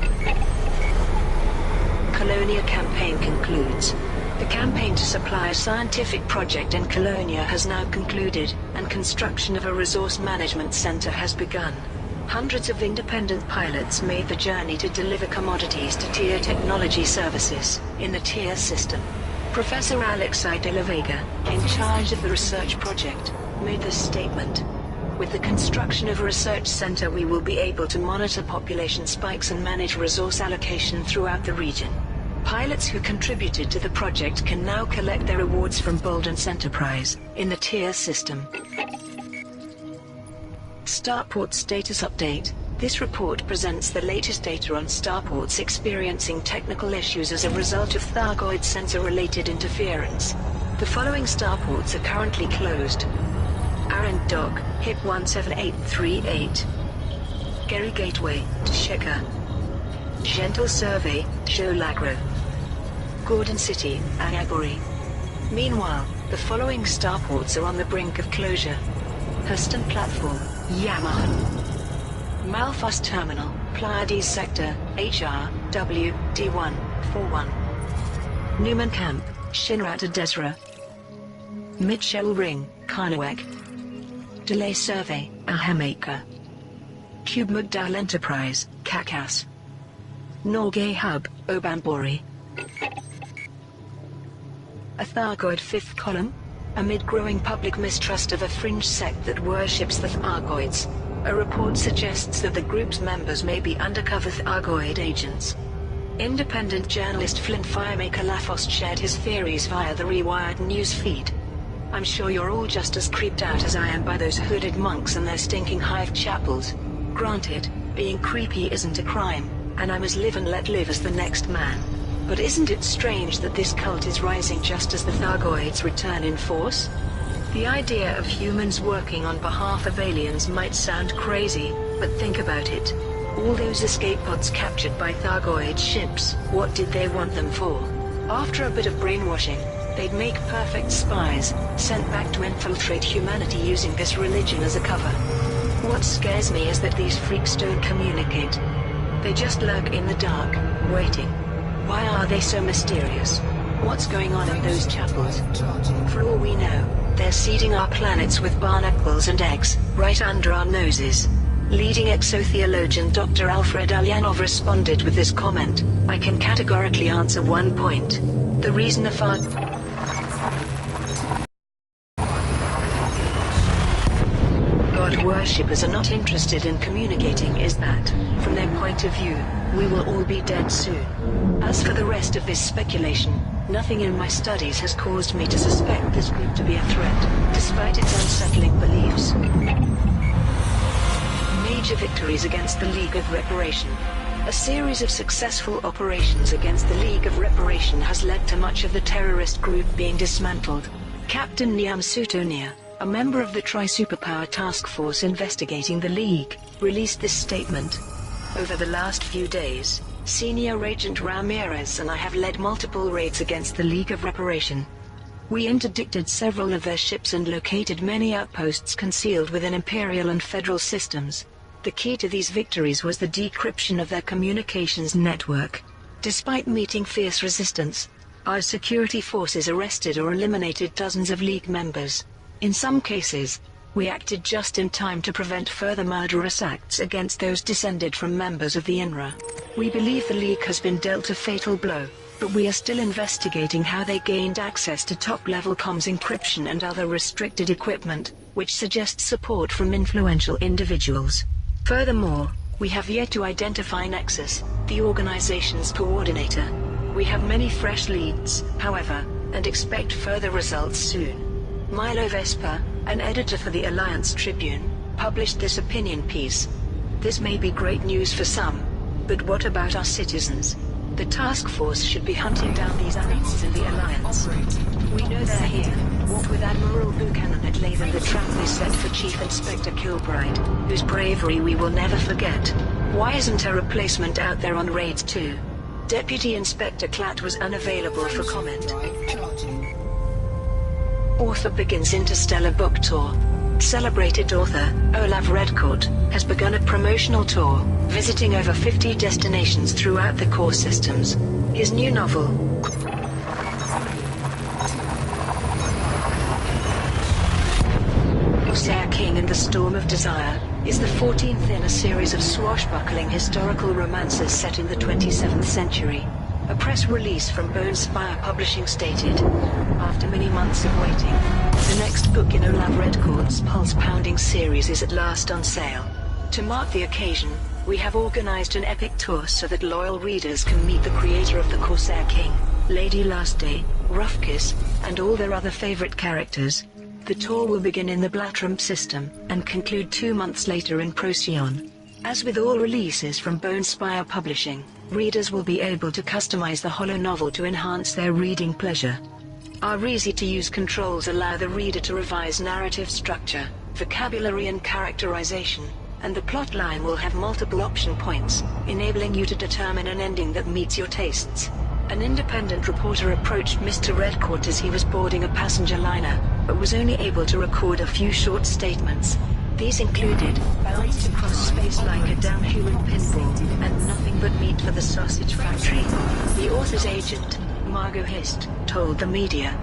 S1: Colonia campaign concludes. The campaign to supply a scientific project in Colonia has now concluded, and construction of a resource management center has begun. Hundreds of independent pilots made the journey to deliver commodities to Tier Technology Services, in the Tier system. Professor Alexei de la Vega, in charge of the research project, made this statement. With the construction of a research center, we will be able to monitor population spikes and manage resource allocation throughout the region. Pilots who contributed to the project can now collect their rewards from Bolden's Enterprise, in the Tier system. Starport Status Update. This report presents the latest data on starports experiencing technical issues as a result of Thargoid sensor-related interference. The following starports are currently closed. Arend Dock, HIP 17838. Gary Gateway, Tashika. Gentle Survey, Jolagro. Gordon City, Agagori. Meanwhile, the following starports are on the brink of closure. Hurston Platform, Yamaha. Malfas Terminal, Pleiades Sector, HRW, D141. Newman Camp, Shinrata Desra. Mitchell Ring, Karnawek. Delay Survey, Ahameka. Cube Mugdal Enterprise, Kakas. Norgay Hub, Obambori. A Thargoid fifth column? Amid growing public mistrust of a fringe sect that worships the Thargoids, a report suggests that the group's members may be undercover Thargoid agents. Independent journalist Flint Firemaker Lafos shared his theories via the Rewired news feed. I'm sure you're all just as creeped out as I am by those hooded monks and their stinking hive chapels. Granted, being creepy isn't a crime, and I'm as live and let live as the next man. But isn't it strange that this cult is rising just as the Thargoids return in force? The idea of humans working on behalf of aliens might sound crazy, but think about it. All those escape pods captured by Thargoid ships, what did they want them for? After a bit of brainwashing, they'd make perfect spies, sent back to infiltrate humanity using this religion as a cover. What scares me is that these freaks don't communicate. They just lurk in the dark, waiting. Why are they so mysterious? What's going on in those chapels? For all we know, they're seeding our planets with barnacles and eggs, right under our noses. Leading exotheologian Dr. Alfred Alyanov responded with this comment: I can categorically answer one point. The reason the God worshippers are not interested in communicating is that, from their point of view, we will all be dead soon. As for the rest of this speculation, nothing in my studies has caused me to suspect this group to be a threat, despite its unsettling beliefs. Major victories against the League of Reparation. A series of successful operations against the League of Reparation has led to much of the terrorist group being dismantled. Captain Niam Sutonia, a member of the Tri-Superpower Task Force investigating the League, released this statement. Over the last few days, Senior Agent Ramirez and I have led multiple raids against the League of Reparation. We interdicted several of their ships and located many outposts concealed within Imperial and Federal systems. The key to these victories was the decryption of their communications network. Despite meeting fierce resistance, our security forces arrested or eliminated dozens of League members. In some cases, we acted just in time to prevent further murderous acts against those descended from members of the INRA. We believe the League has been dealt a fatal blow, but we are still investigating how they gained access to top-level comms encryption and other restricted equipment, which suggests support from influential individuals. Furthermore, we have yet to identify Nexus, the organization's coordinator. We have many fresh leads, however, and expect further results soon. Milo Vesper, an editor for the Alliance Tribune, published this opinion piece. This may be great news for some, but what about our citizens? The task force should be hunting down these animals in the Alliance. We know they're here. What with Admiral Buchanan at Lathe and the trap they set for Chief Inspector Kilbride, whose bravery we will never forget. Why isn't a replacement out there on raids too? Deputy Inspector Klatt was unavailable for comment. Author begins interstellar book tour. Celebrated author, Olav Redcourt, has begun a promotional tour, visiting over 50 destinations throughout the core systems. His new novel, Corsair King and the Storm of Desire, is the 14th in a series of swashbuckling historical romances set in the 27th century. A press release from Bone Spire Publishing stated, after many months of waiting, the next book in Olav Redcourt's pulse-pounding series is at last on sale. To mark the occasion, we have organized an epic tour so that loyal readers can meet the creator of the Corsair King, Lady Lastday, Roughkiss, and all their other favorite characters. The tour will begin in the Blatrum system, and conclude 2 months later in Procyon. As with all releases from Bone Spire Publishing, readers will be able to customize the holo novel to enhance their reading pleasure. Our easy-to-use controls allow the reader to revise narrative structure, vocabulary and characterization, and the plot line will have multiple option points, enabling you to determine an ending that meets your tastes. An independent reporter approached Mr. Redcourt as he was boarding a passenger liner, but was only able to record a few short statements. These included, bounced across space like a damn human pinball, and nothing but meat for the sausage factory. The author's agent, Margot Hist, told the media,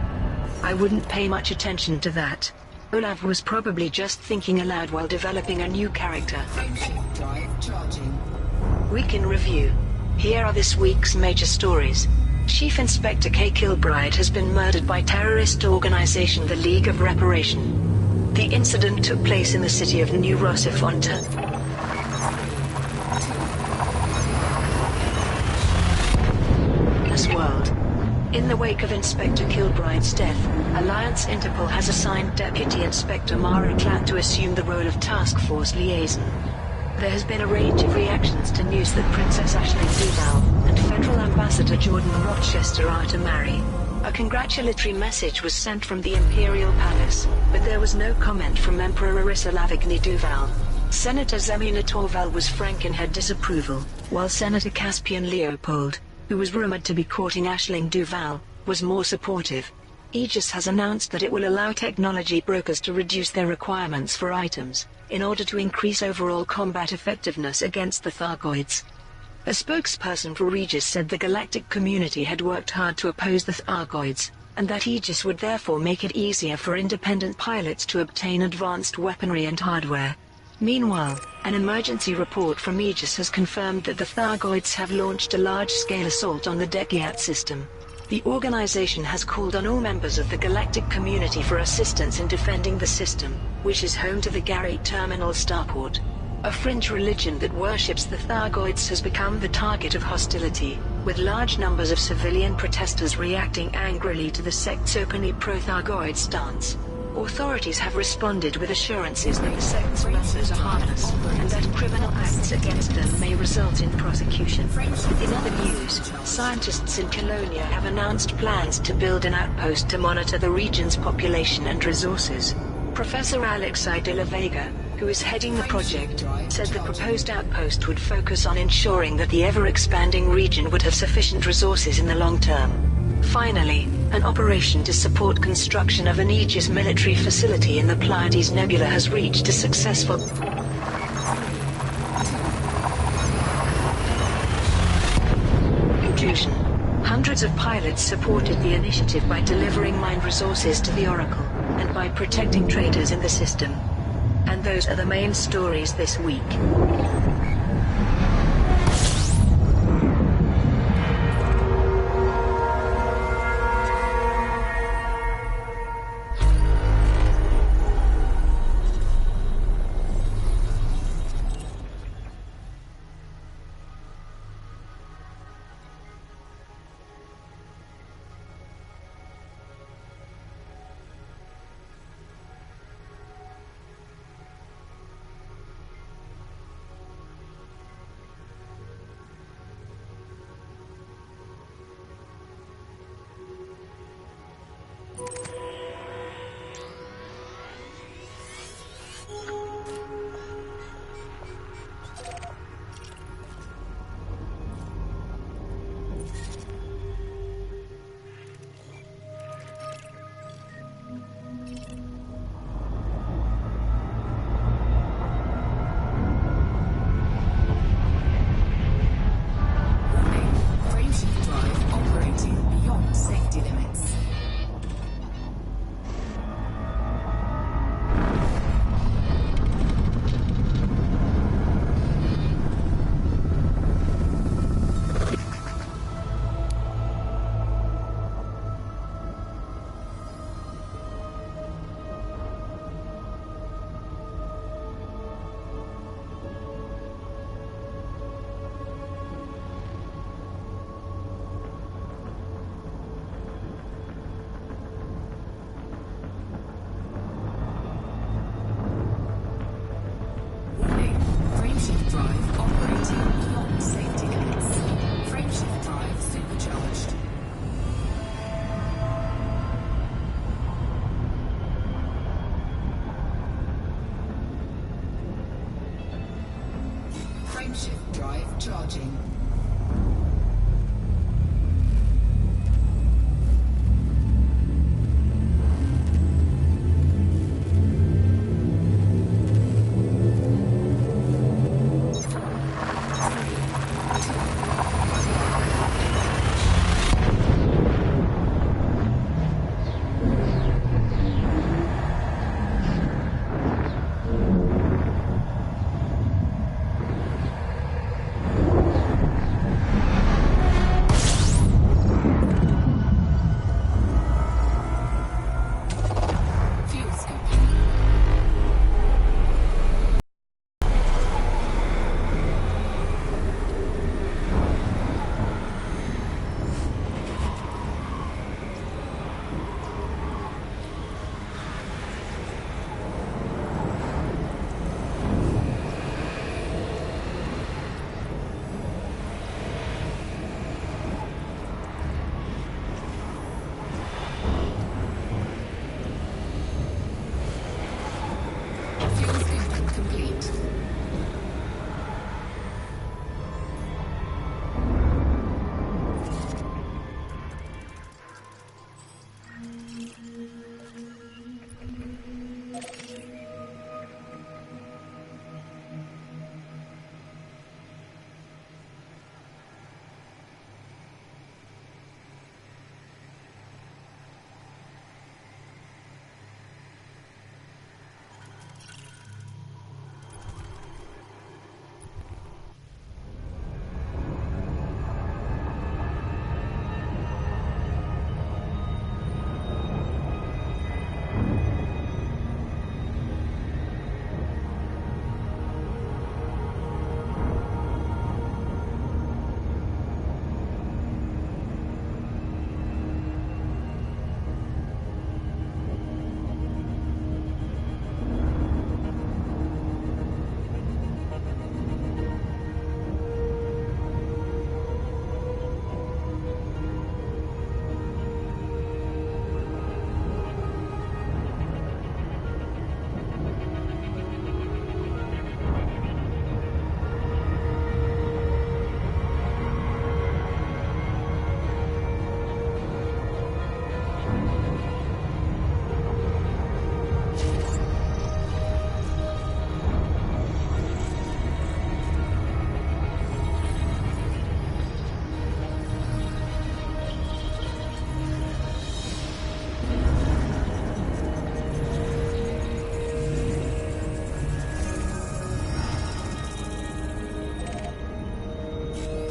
S1: "I wouldn't pay much attention to that. Olav was probably just thinking aloud while developing a new character." Week in review. Here are this week's major stories. Chief Inspector K. Kilbride has been murdered by terrorist organization the League of Reparation. The incident took place in the city of New Rossifonte. This world. In the wake of Inspector Kilbride's death, Alliance Interpol has assigned Deputy Inspector Mara Klatt to assume the role of Task Force Liaison. There has been a range of reactions to news that Princess Aisling Duval and Federal Ambassador Jordan Rochester are to marry. A congratulatory message was sent from the Imperial Palace, but there was no comment from Emperor Arissa Lavigny Duval. Senator Zemina Torval was frank in her disapproval, while Senator Caspian Leopold, who was rumored to be courting Aisling Duval, was more supportive. Aegis has announced that it will allow technology brokers to reduce their requirements for items, in order to increase overall combat effectiveness against the Thargoids. A spokesperson for Aegis said the galactic community had worked hard to oppose the Thargoids, and that Aegis would therefore make it easier for independent pilots to obtain advanced weaponry and hardware. Meanwhile, an emergency report from Aegis has confirmed that the Thargoids have launched a large-scale assault on the Dekiat system. The organization has called on all members of the galactic community for assistance in defending the system, which is home to the Garate Terminal starport. A fringe religion that worships the Thargoids has become the target of hostility, with large numbers of civilian protesters reacting angrily to the sect's openly pro-Thargoid stance. Authorities have responded with assurances that the sect's members are harmless, and that criminal acts against them may result in prosecution. In other news, scientists in Colonia have announced plans to build an outpost to monitor the region's population and resources. Professor Alexei de la Vega, who is heading the project, said the proposed outpost would focus on ensuring that the ever-expanding region would have sufficient resources in the long term. Finally, an operation to support construction of an Aegis military facility in the Pleiades Nebula has reached a successful conclusion. Hundreds of pilots supported the initiative by delivering mined resources to the Oracle, and by protecting traders in the system. And those are the main stories this week.
S2: Frameshift drive charging.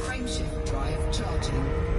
S2: Frameshift drive charging.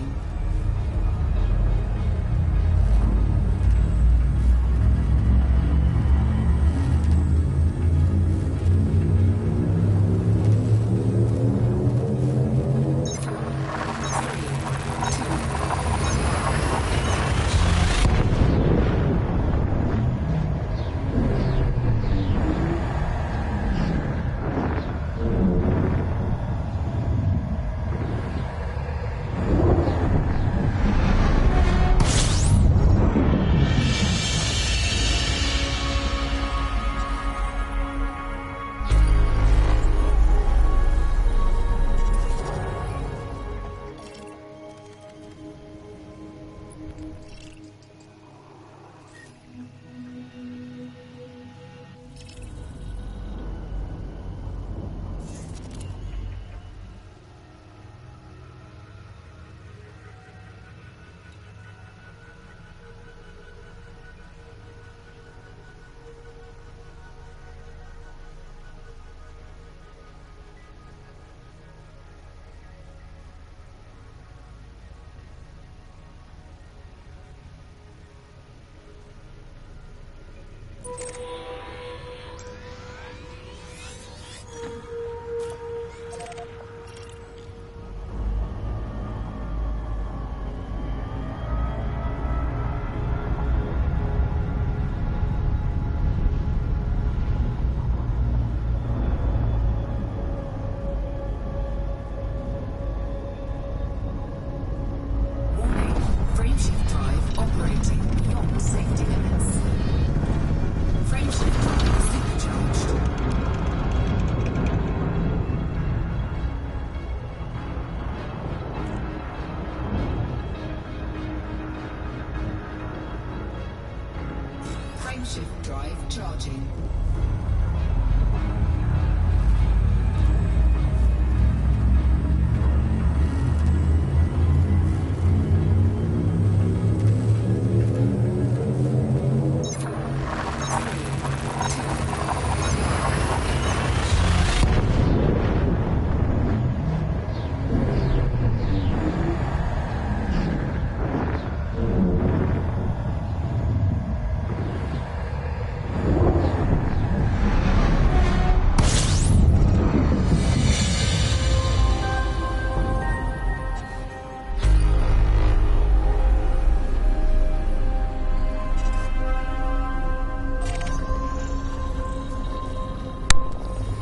S2: charging. Frameshift drive charging.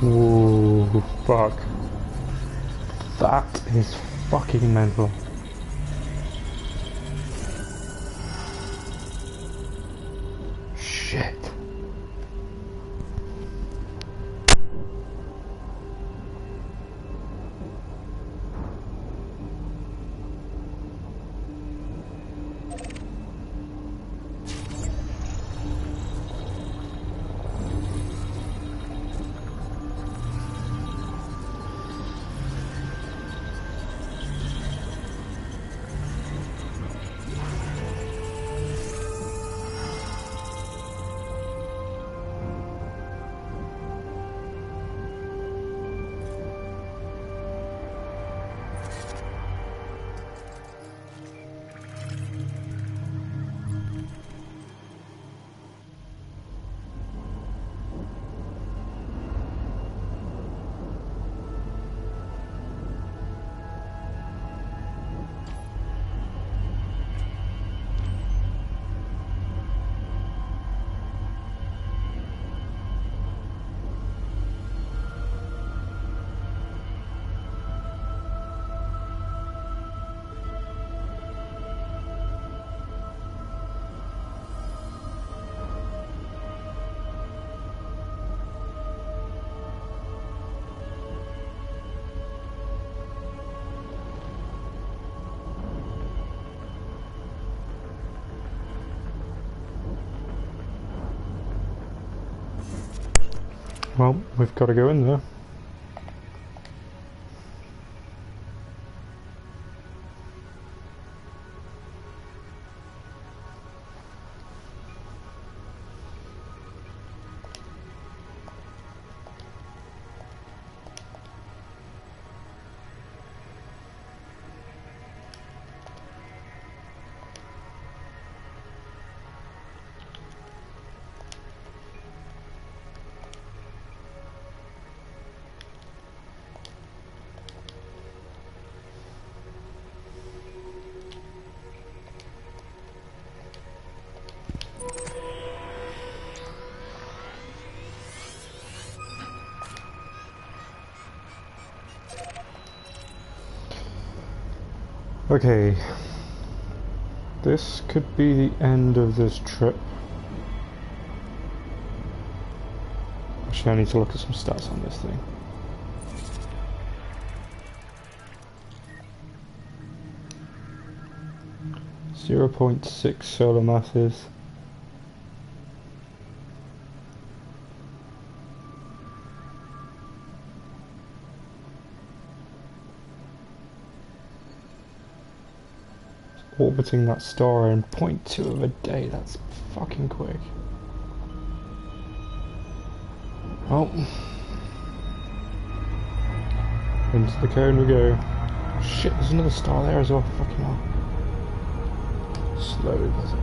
S3: Ooh, fuck. That is fucking mental. Shit. Well, we've got to go in there. Okay. This could be the end of this trip. Actually, I need to look at some stats on this thing. .6 solar masses. Orbiting that star in 0.2 of a day, that's fucking quick. Oh. Into the cone we go. Shit, there's another star there as well, fucking hell. Slowly does it.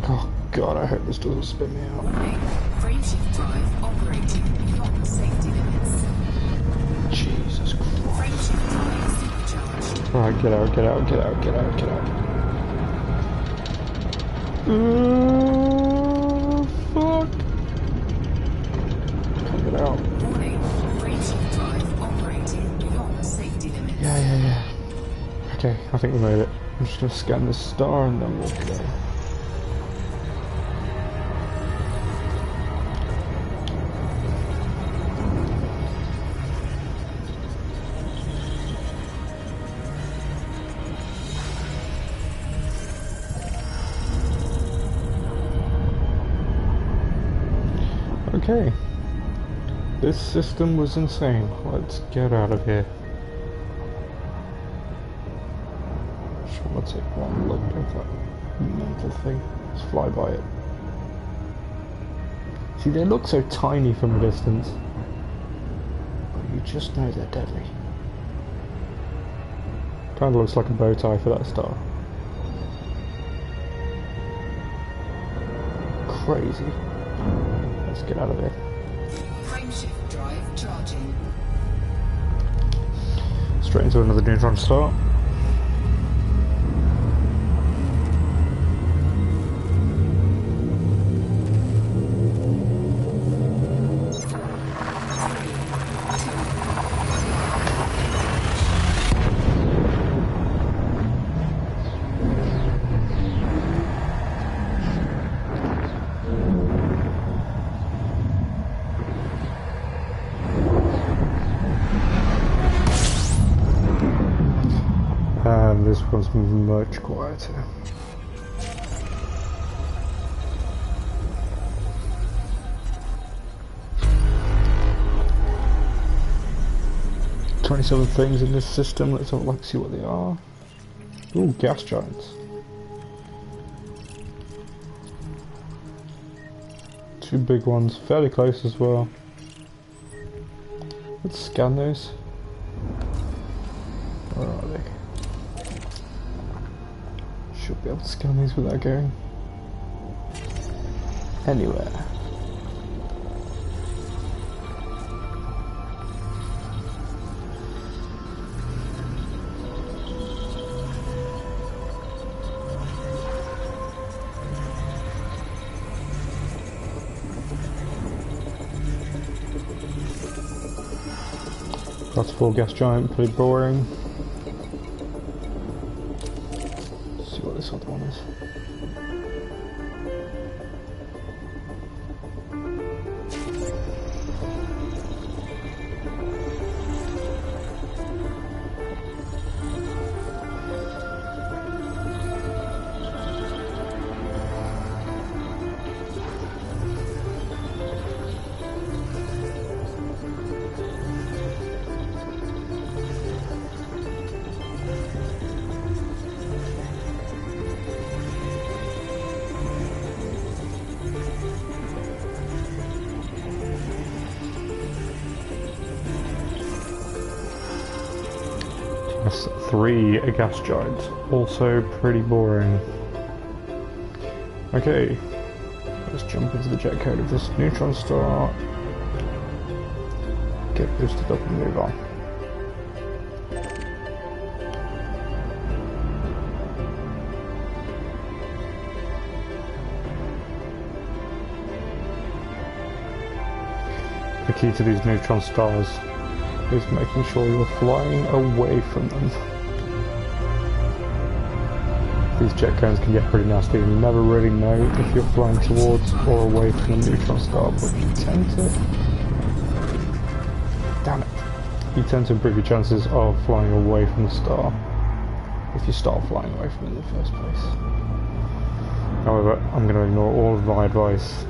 S3: Oh god, I hope this doesn't spin me out.
S2: Frameshift drive operating beyond safety limits.
S3: Jesus Christ.
S2: Frameshift drive supercharged.
S3: Alright, get out, get out, get out, get out, get out. Fuck. Can't get out.
S2: Warning, frameshift drive operating beyond safety limits.
S3: Yeah. Okay, I think we made it. I'm just gonna scan this star and then we'll go. Okay, this system was insane. Let's get out of here. Just want to take one look at that mental thing. Let's fly by it. See, they look so tiny from a distance, but you just know they're deadly. Kind of looks like a bow tie for that star. Crazy. Let's get out of here.
S2: Frameshift drive charging.
S3: Straight into another neutron star. And this one's much quieter. "27 things in this system, let's have a look, see what they are." Ooh, gas giants. Two big ones, fairly close as well. Let's scan those. Where are they? Should be able to scan these without going anywhere. That's a full gas giant, pretty boring. Let's see what this other one is. That's 3 gas giants, also pretty boring. Okay, let's jump into the jet code of this neutron star, get boosted up and move on. the key to these neutron stars is making sure you're flying away from them. These jet cones can get pretty nasty and you never really know if you're flying towards or away from a neutron star, but you tend to... Damn it. You tend to improve your chances of flying away from the star if you start flying away from it in the first place. However, I'm going to ignore all of my advice,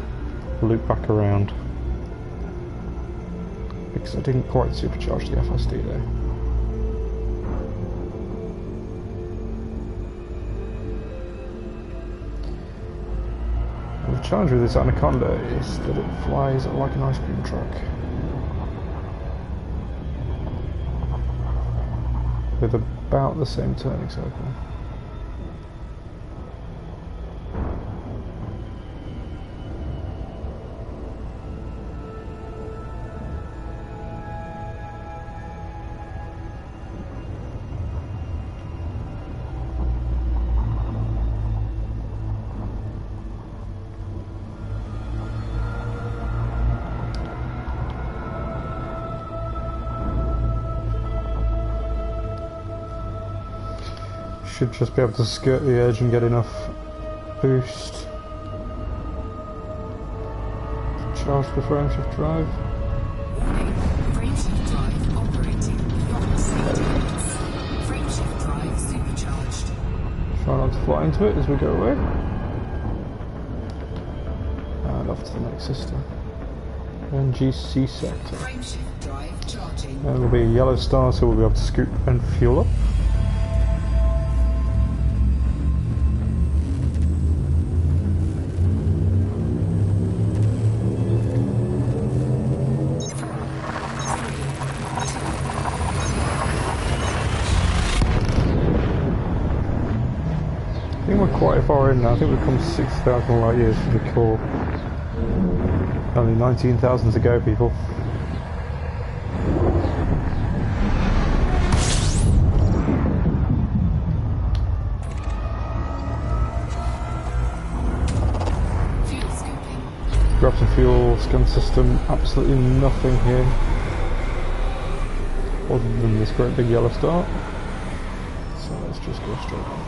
S3: loop back around, because I didn't quite supercharge the FSD there. The challenge with this Anaconda is that it flies like an ice cream truck, with about the same turning circle. Should just be able to skirt the edge and get enough boost to charge the frameshift drive.
S2: Warning, frameshift drive operating beyond safety limits. Frameshift drive supercharged.
S3: Try not to fly into it as we go away. And off to the next system. NGC sector.
S2: Frameshift drive charging.
S3: And there'll be a yellow star, so we'll be able to scoop and fuel up. I think we're quite far in now. I think we've come 6,000 light years from the core. Only 19,000 to go, people.
S2: Fuel scooping.
S3: Grab some fuel, scan system, absolutely nothing here. Other than this great big yellow star. So let's just go straight on.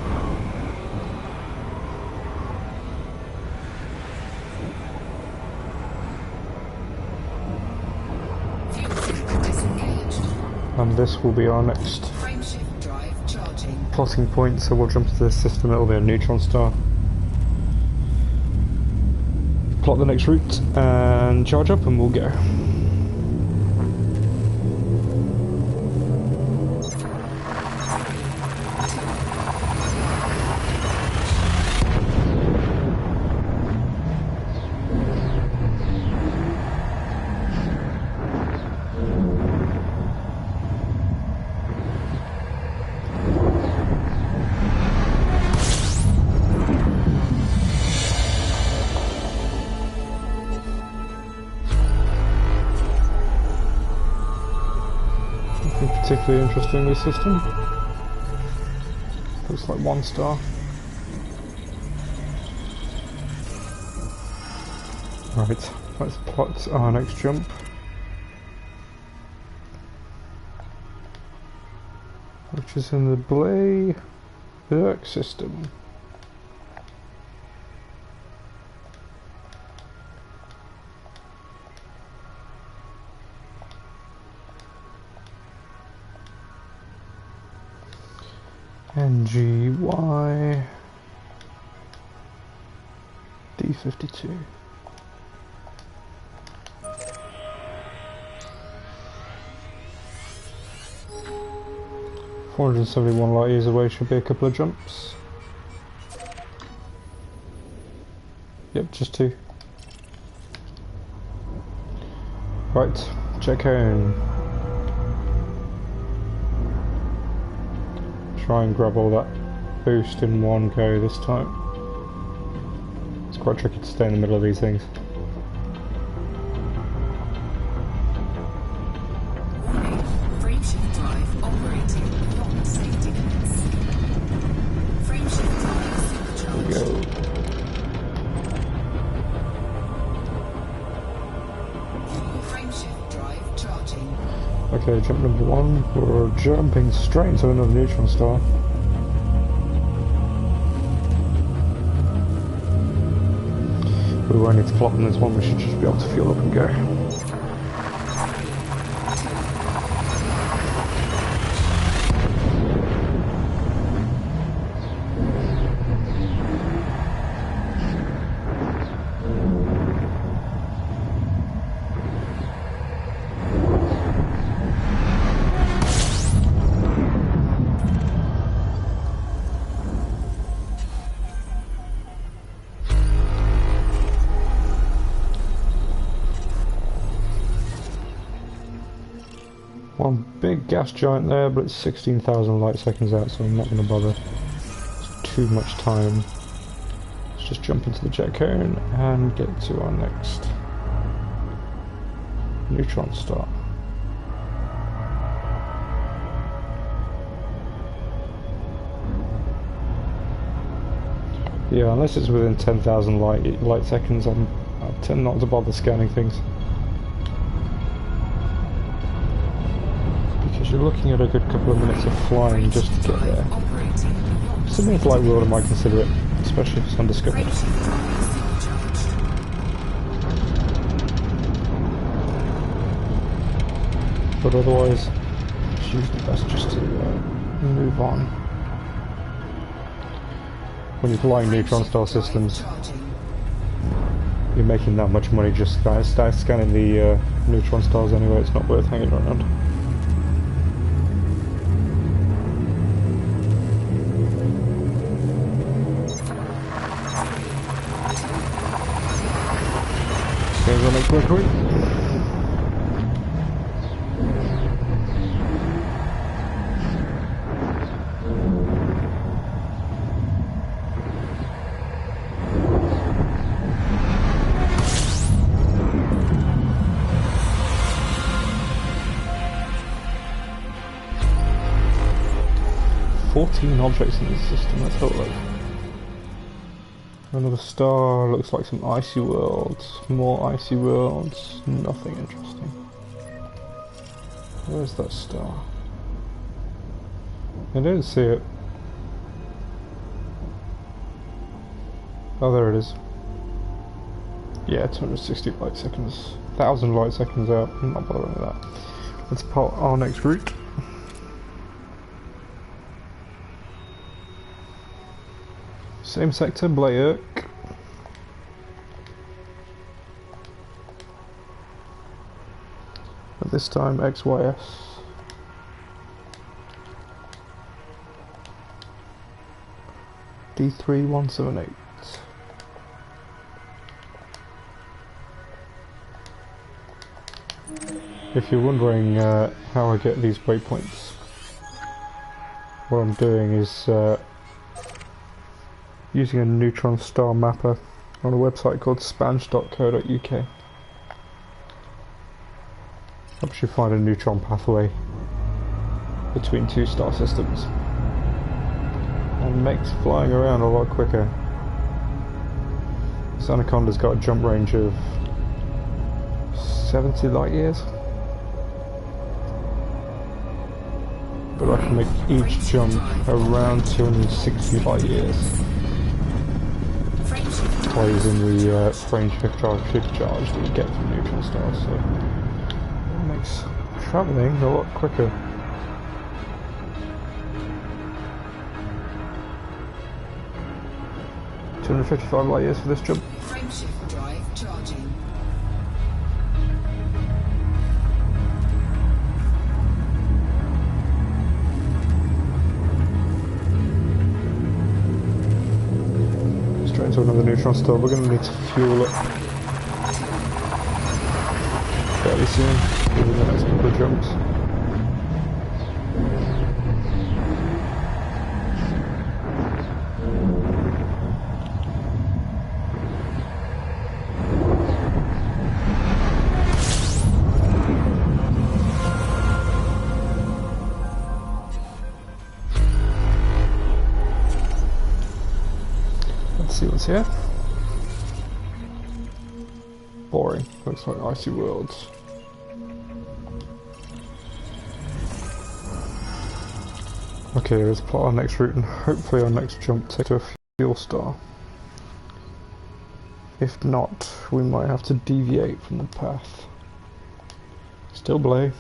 S3: And this will be our next
S2: Frameshift drive charging.
S3: plotting point, so we'll jump to this system, it'll be a neutron star. Plot the next route and charge up and we'll go. Particularly interesting, this system. Looks like one star. Right, let's plot our next jump. Which is in the Blay-Burke system. NGY D52. $471 light years away, should be a couple of jumps. Yep, just two. Right, check home. Try and grab all that boost in one go this time. It's quite tricky to stay in the middle of these things.
S2: Warning, frameshift drive operating beyond safety limits. Frameshift drive supercharged.
S3: Go.
S2: Frameshift
S3: Okay, jump number 1. We're jumping straight into another neutron star. We won't need to flop on this one, we should just be able to fuel up and go. One big gas giant there, but it's 16,000 light seconds out, so I'm not going to bother. It's too much time. Let's just jump into the jet cone and get to our next neutron star. Yeah, unless it's within 10,000 light seconds, I tend not to bother scanning things. You're looking at a good couple of minutes of flying just to get there. Something like world I might consider it, especially if it's undiscovered. But otherwise, it's usually best just to move on. When you're flying neutron star systems, you're making that much money just scanning the neutron stars anyway, it's not worth hanging around. Quickly. "14 objects in this system, let's have a look. Another star, looks like some icy worlds, more icy worlds, nothing interesting. Where's that star? I don't see it. Oh, there it is. Yeah, 260 light seconds, 1,000 light seconds out, I'm not bothering with that. Let's plot our next route. Same sector, Blairk. But this time XYS. D3178. If you're wondering how I get these waypoints, what I'm doing is using a neutron star mapper on a website called spanch.co.uk. Helps you find a neutron pathway between two star systems and makes flying around a lot quicker. This Anaconda's got a jump range of 70 light years, but I can make each jump around 260 light years by using the range shift charge that you get from neutron stars, so it makes travelling a lot quicker. $255 light years for this jump.
S2: Frameshift drive charging.
S3: Straight into another neutron star. We're going to need to fuel up fairly soon within the next couple of jumps. Let's see what's here. Boring. Looks like icy worlds. Okay, let's plot our next route and hopefully our next jump takes to a fuel star. If not, we might have to deviate from the path. Still belay.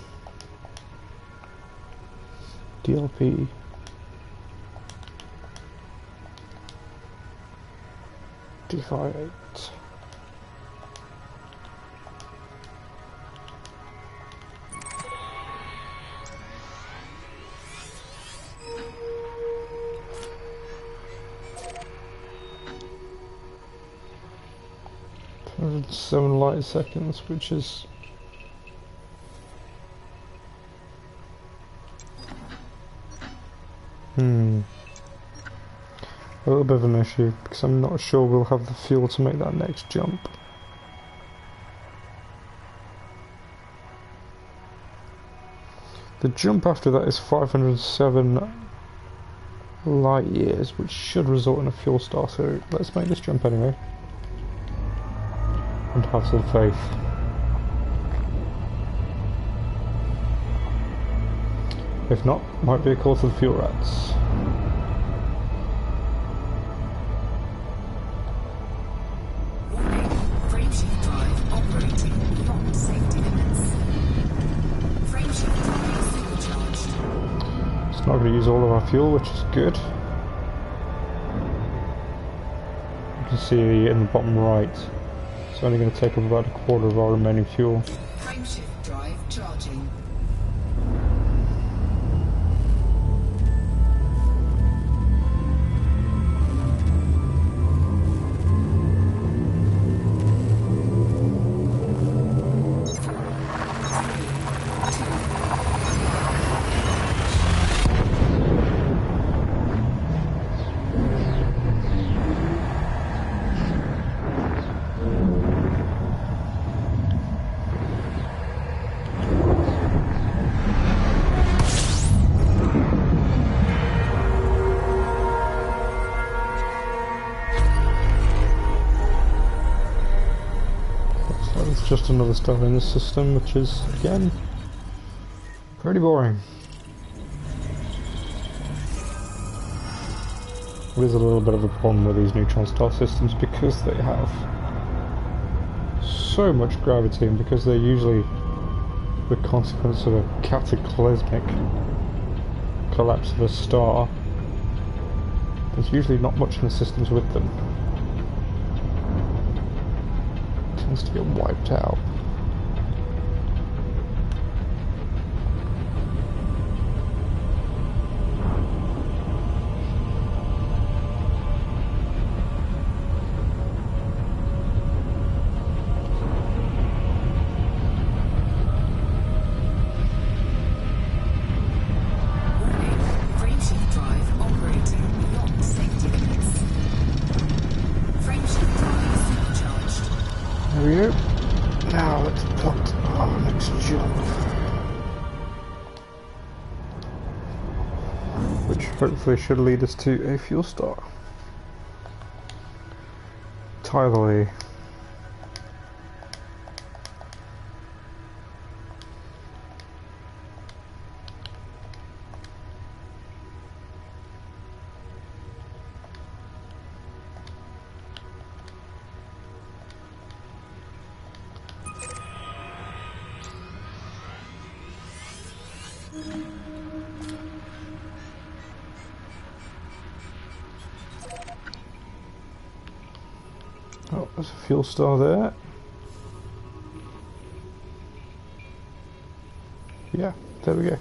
S3: DLP. D58. Seven light seconds, which is a little bit of an issue because I'm not sure we'll have the fuel to make that next jump. The jump after that is 507 light years, which should result in a fuel star, so let's make this jump anyway. And have some faith. If not, might be a call to the fuel rats.
S2: Frameshift drive operating beyond safety limits. Frameshift drive supercharged.
S3: It's not going to use all of our fuel, which is good. You can see in the bottom right, it's only going to take up about a quarter of our remaining fuel.
S2: Frameshift drive charging.
S3: Just another star in this system, which is, again, pretty boring. There's a little bit of a problem with these neutron star systems because they have so much gravity and because they're usually the consequence of a cataclysmic collapse of a star. There's usually not much in the systems with them. Tends to get wiped out.
S2: Frameshift drive operating beyond safety limits. Frameshift drive supercharged.
S3: There we go. Now let's plot our next jump. Which hopefully should lead us to a fuel star. Tyler. Oh, there's a fuel star there. Yeah, there we go.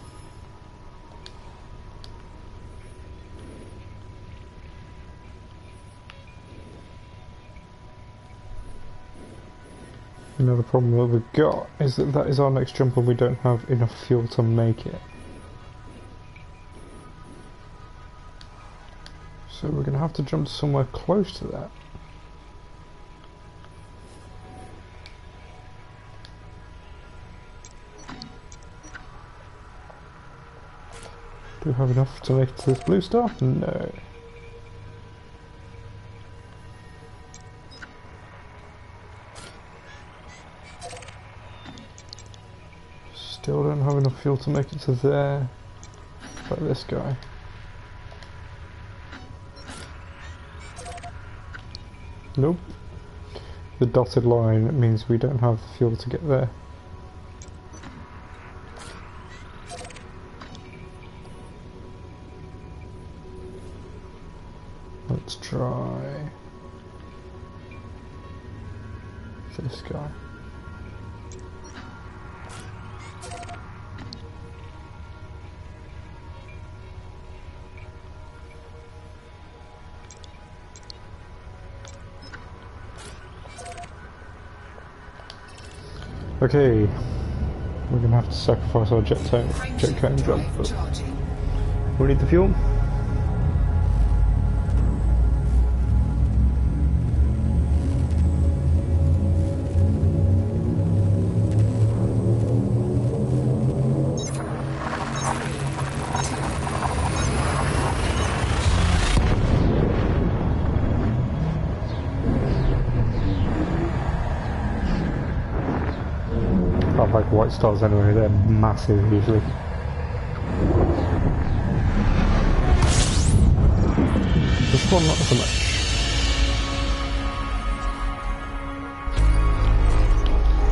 S3: Another problem that we've got is that that is our next jump and we don't have enough fuel to make it. So we're going to have to jump somewhere close to that. Do we have enough to make it to this blue star? No. Still don't have enough fuel to make it to there. Like this guy. Nope. The dotted line means we don't have fuel to get there. Let's try this guy. Okay, we're gonna have to sacrifice our jet cone jump, but we need the fuel. I like white stars anyway, they're massive usually. This one not so much.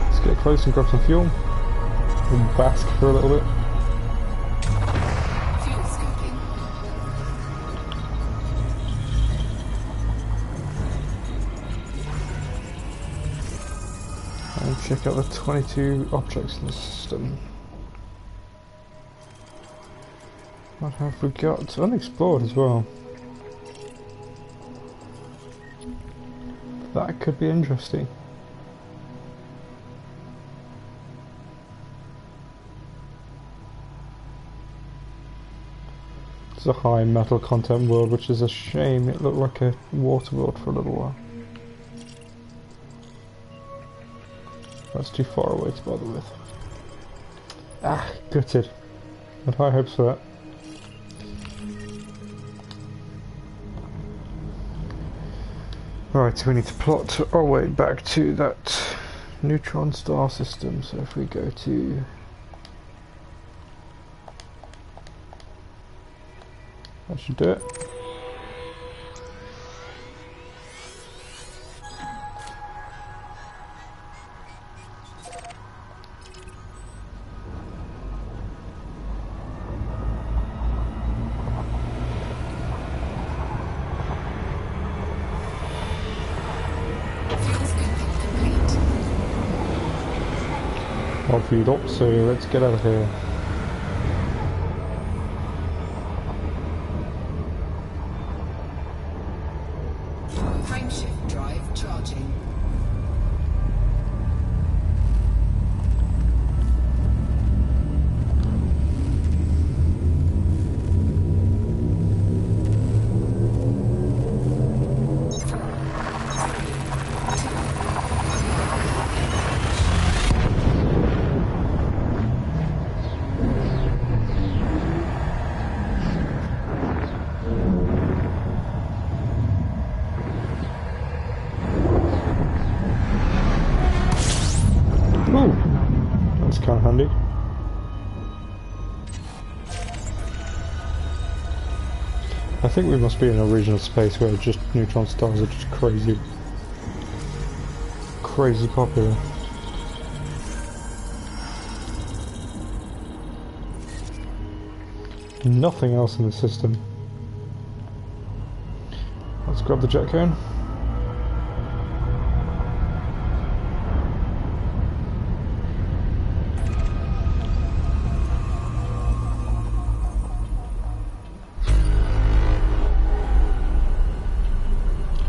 S3: Let's get close and grab some fuel. And bask for a little bit.
S2: Fuel scoping.
S3: And check out the 22 objects in the system. What have we got? Unexplored as well. That could be interesting. It's a high metal content world, which is a shame. It looked like a water world for a little while. That's too far away to bother with. Ah, gutted. Had high hopes for that. Right, so we need to plot our way back to that neutron star system. So if we go to... that should do it. All fueled up, so let's get out of here.
S2: Frameshift drive charging.
S3: That's kind of handy. I think we must be in a regional space where just neutron stars are just crazy popular. Nothing else in the system. Let's grab the jet cone.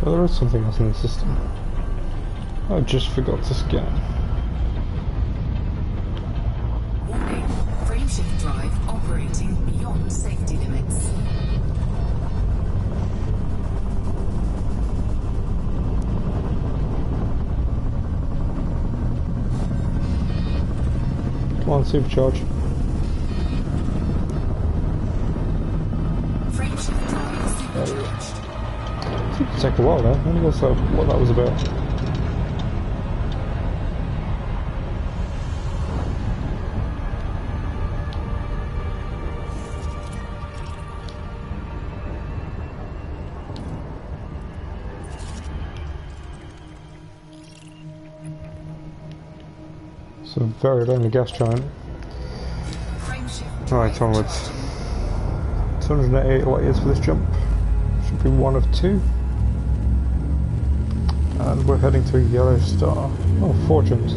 S3: Oh, there is something else in the system. I just forgot to scan.
S2: Warning. Frameshift drive operating beyond safety limits.
S3: Come on, supercharge.
S2: Frameshift drive supercharged.
S3: It took take a while there. I wonder what that was about. It's a very lonely gas giant.
S2: Frameshift
S3: Right,
S2: drive
S3: onwards.
S2: charging.
S3: 288 light years for this jump. Should be one of two. And we're heading to a yellow star. Oh, 4 jumps.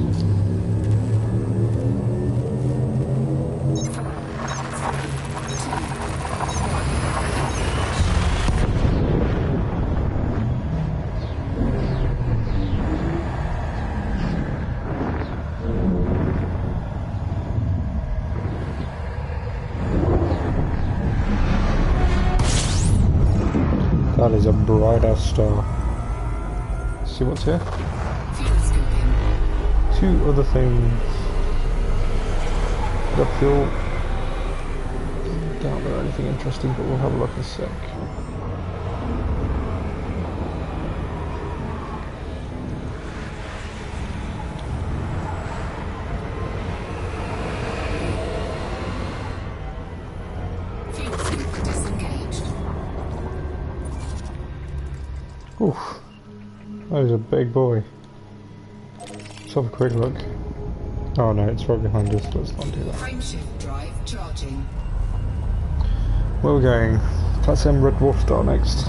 S3: That is a bright ass star. See what's here?
S2: Fuel scooping.
S3: 2 other things. The fuel. Doubt they're anything interesting, but we'll have a look in a sec.
S2: Fuel scoop disengaged.
S3: Oof. That is a big boy. Let's have a quick look. Oh no, it's right behind us. Let's not do that.
S2: Frameshift drive charging.
S3: Where are we going? Class M Red Dwarf Star next.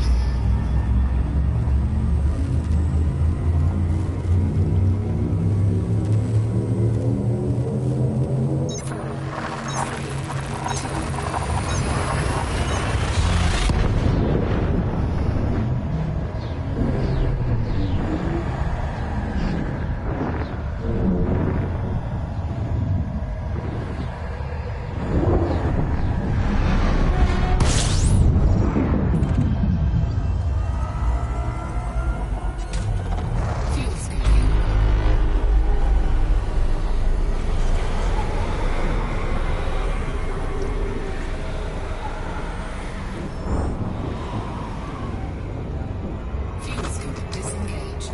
S2: Fuel scooping. Fuel scoop disengaged.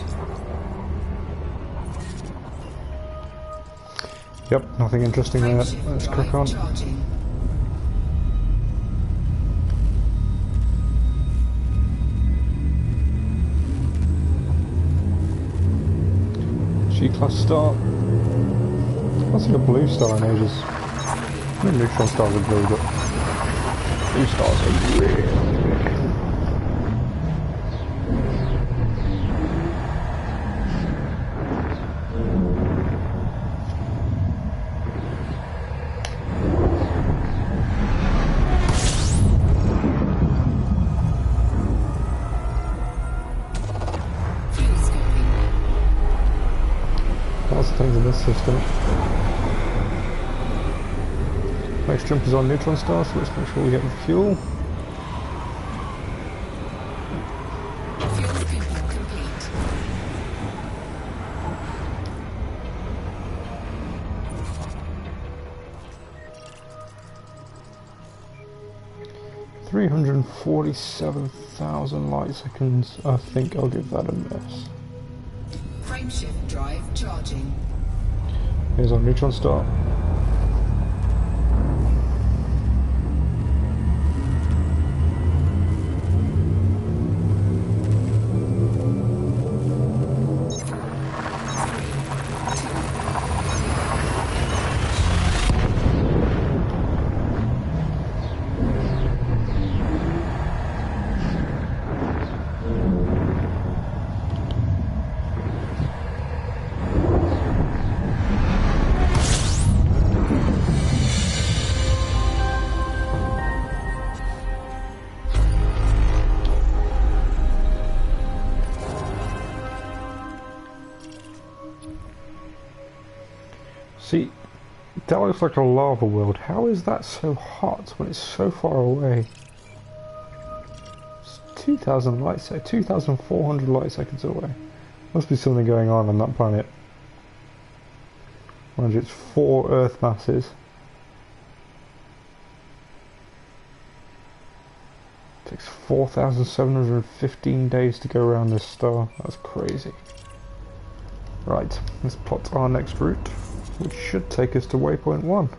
S3: Yep, nothing interesting there.
S2: Frameshift
S3: Let's
S2: drive
S3: crack on.
S2: charging.
S3: G-class star. I've seen a blue star in ages. I mean, neutron stars are blue, but blue stars are really big.
S2: Fuel scooping.
S3: Lots of things in this system. Next jump is on neutron stars, so let's make sure we get the fuel.
S2: Fuel scooping complete.
S3: $347,000 light seconds. I think I'll give that a miss.
S2: Frameshift drive charging.
S3: Here's our neutron star. See, that looks like a lava world. How is that so hot when it's so far away? It's 2,000 light seconds, 2,400 light seconds away. Must be something going on that planet. Mind you, it's 4 Earth masses. It takes 4,715 days to go around this star. That's crazy. Right, let's plot our next route, which should take us to Waypoint 1.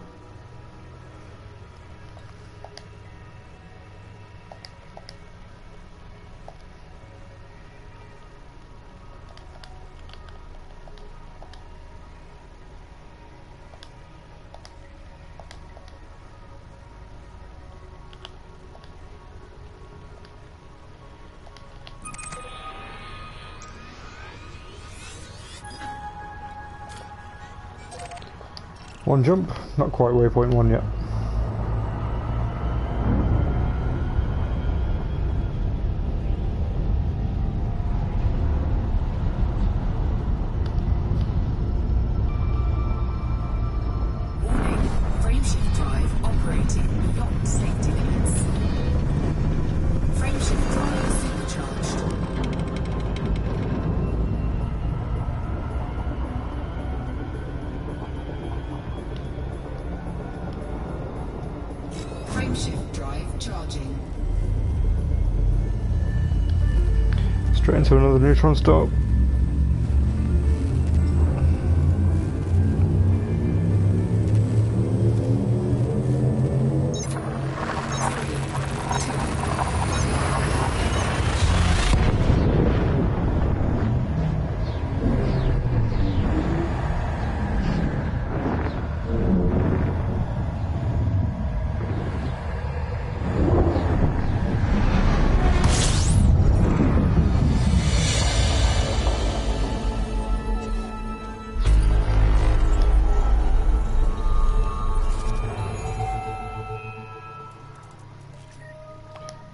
S3: One jump, not quite waypoint 1 yet.
S2: Warning, frameshift drive operating beyond safety limits. Frameshift drive supercharged. Frameshift drive charging.
S3: Straight into another neutron star.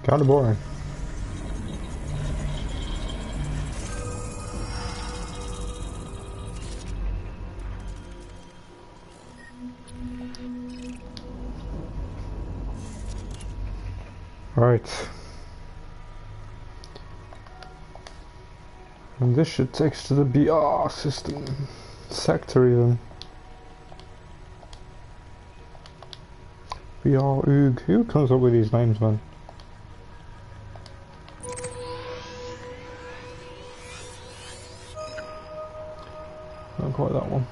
S3: Kinda boring. Right. And this should take us to the BR system. Sector even. BR Oog. Who comes up with these names, man? Not quite that one.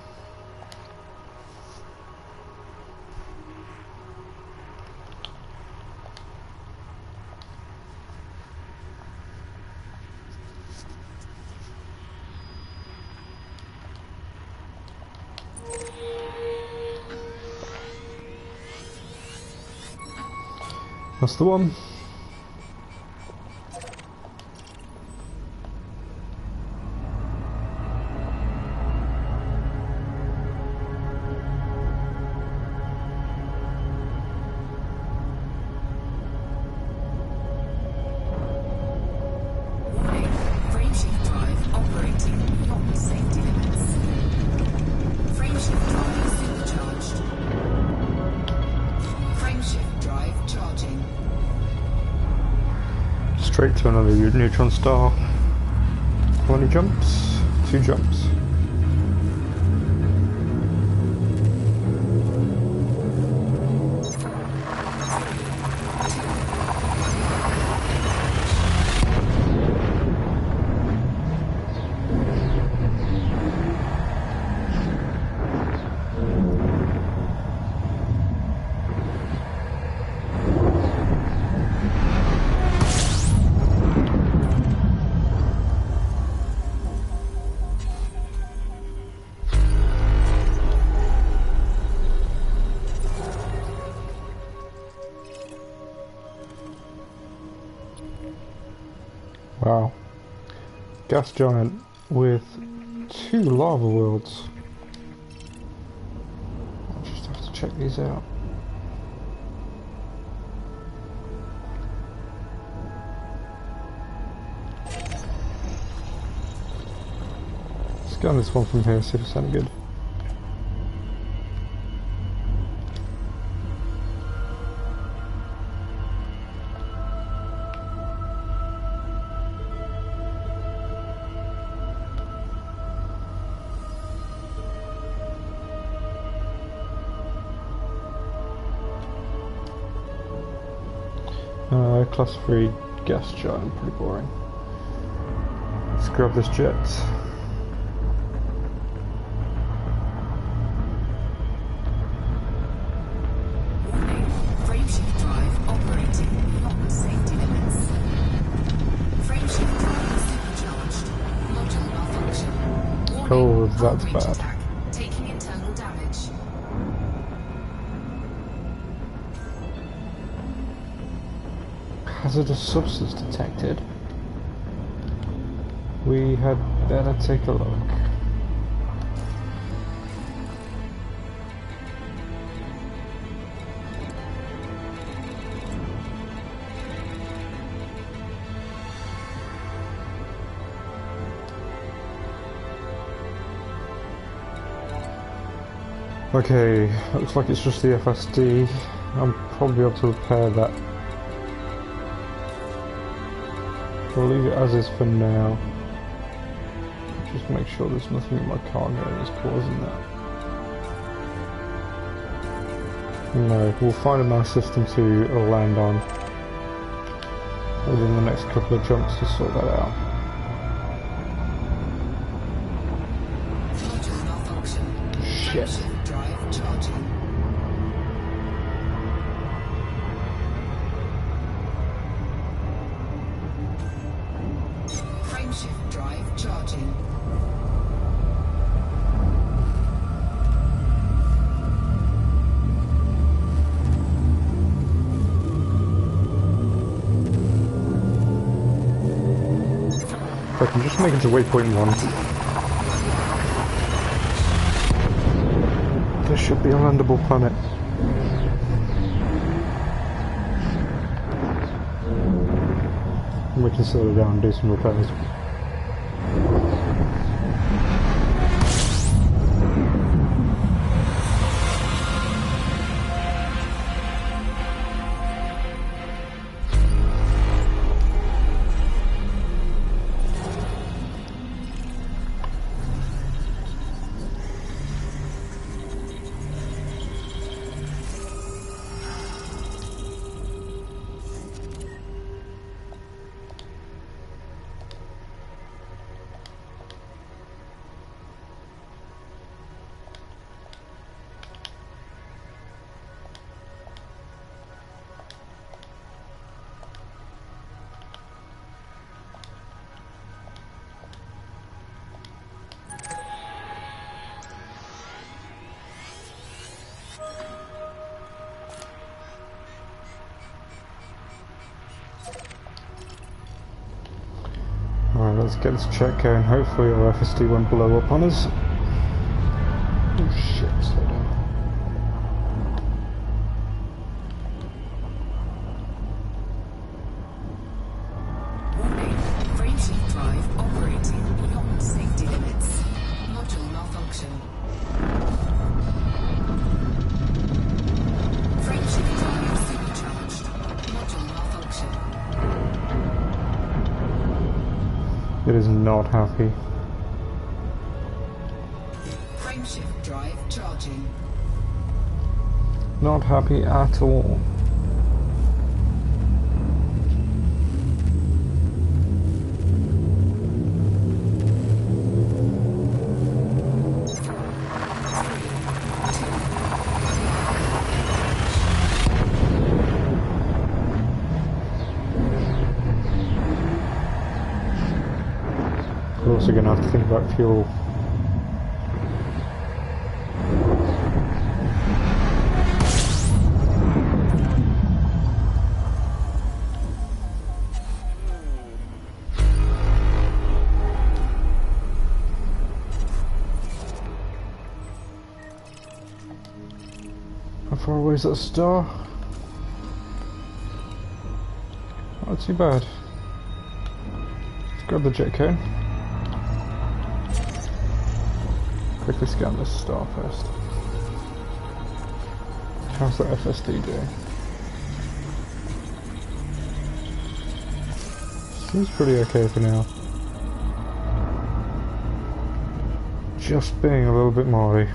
S3: That's the one.
S2: Warning, frameshift drive operating beyond safety limits. Frameshift drive supercharged. Frameshift drive charging.
S3: Straight to another neutron star. How many jumps? 2 jumps. Wow. Gas giant with 2 lava worlds. I'll just have to check these out. Scan this one from here, see if it's any good. Class 3 gas giant, pretty boring. Let's grab this jet.
S2: Warning, frameshift drive operating beyond safety limits. Frameshift drive supercharged. Module malfunction. Warning,
S3: Oh, that's
S2: hull breach
S3: bad.
S2: attack. Taking internal damage.
S3: Hazardous substance detected. We had better take a look. Okay, looks like it's just the FSD. I'm probably able to repair that. We'll leave it as is for now. Just make sure there's nothing in my cargo that's causing that. No, we'll find a nice system to land on within the next couple of jumps to sort that out. Shit.
S2: Drive charging. Frameshift drive charging.
S3: If I can just make it to Waypoint 1. This should be a landable planet. And we can settle down and do some repairs. Alright, let's get this check going. Hopefully our FSD won't blow up on us. Oh shit, slow down.
S2: Warning. Frameshift drive operating beyond safety limits. Module malfunction. Frameshift drive supercharged. Module malfunction.
S3: It is not happy.
S2: Frameshift drive charging.
S3: Not happy at all. We're also going to have to think about fuel. How far away is that star? Not too bad. Let's grab the jet cone. Quickly scan this star first. How's the FSD doing? Seems pretty okay for now. Just being a little bit naughty.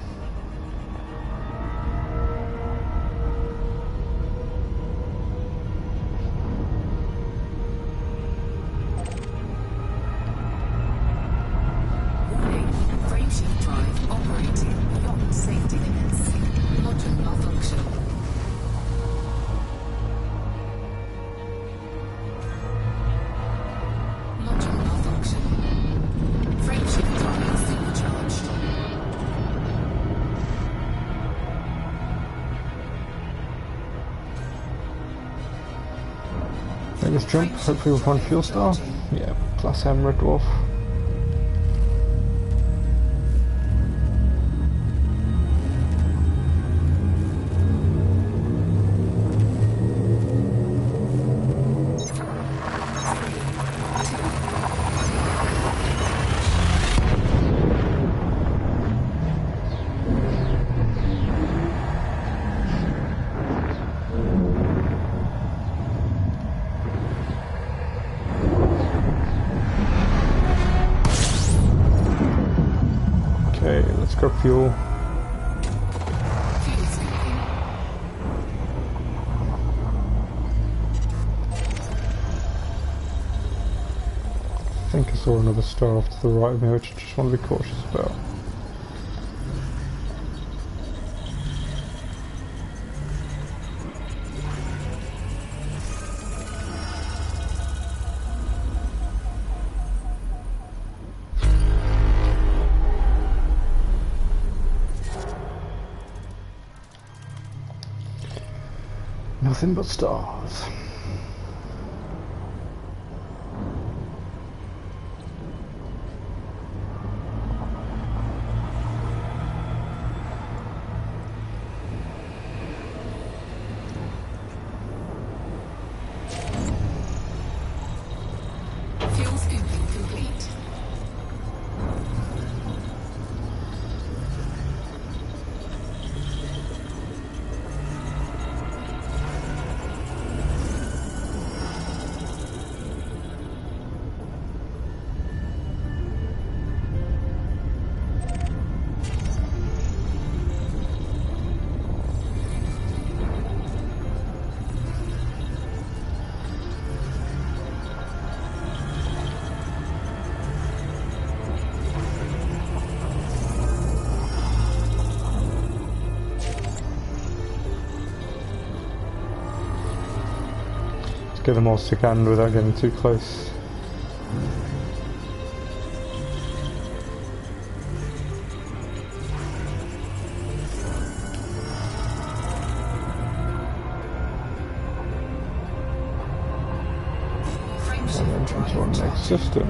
S3: This jump, hopefully we'll find fuel star. Yeah, class M red dwarf. Got fuel.
S2: Fuel scooping.
S3: I think I saw another star off to the right of me, which I just want to be cautious about. Nothing but stars.
S2: Fuel scooping complete.
S3: Get them all second without getting too close. And then to our next system.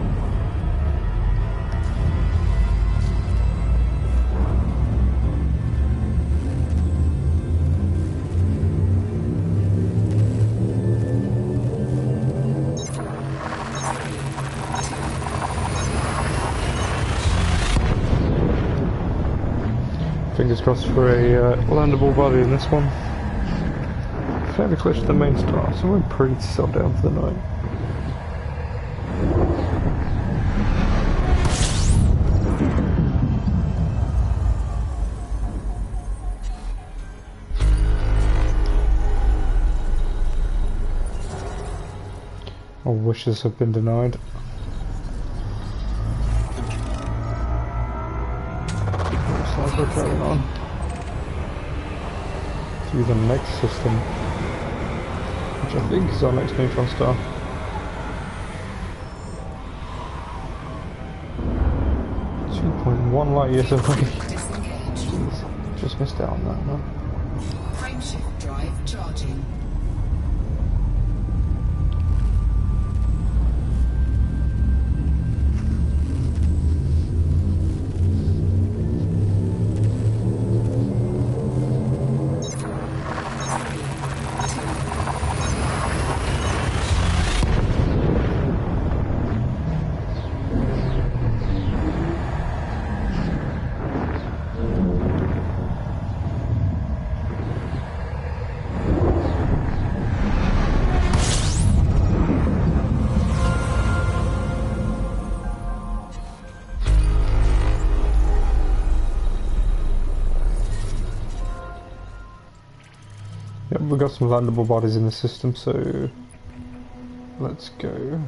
S3: Fingers crossed for a landable body in this one. Fairly close to the main star, so we're pretty settled down for the night. All wishes have been denied. Looks like we're carrying on to the next system, which I think is our next neutron star. .1 light years away. Jeez, just missed out on that, man.
S2: Frameshift drive charging.
S3: Yep, we've got some landable bodies in the system, so let's go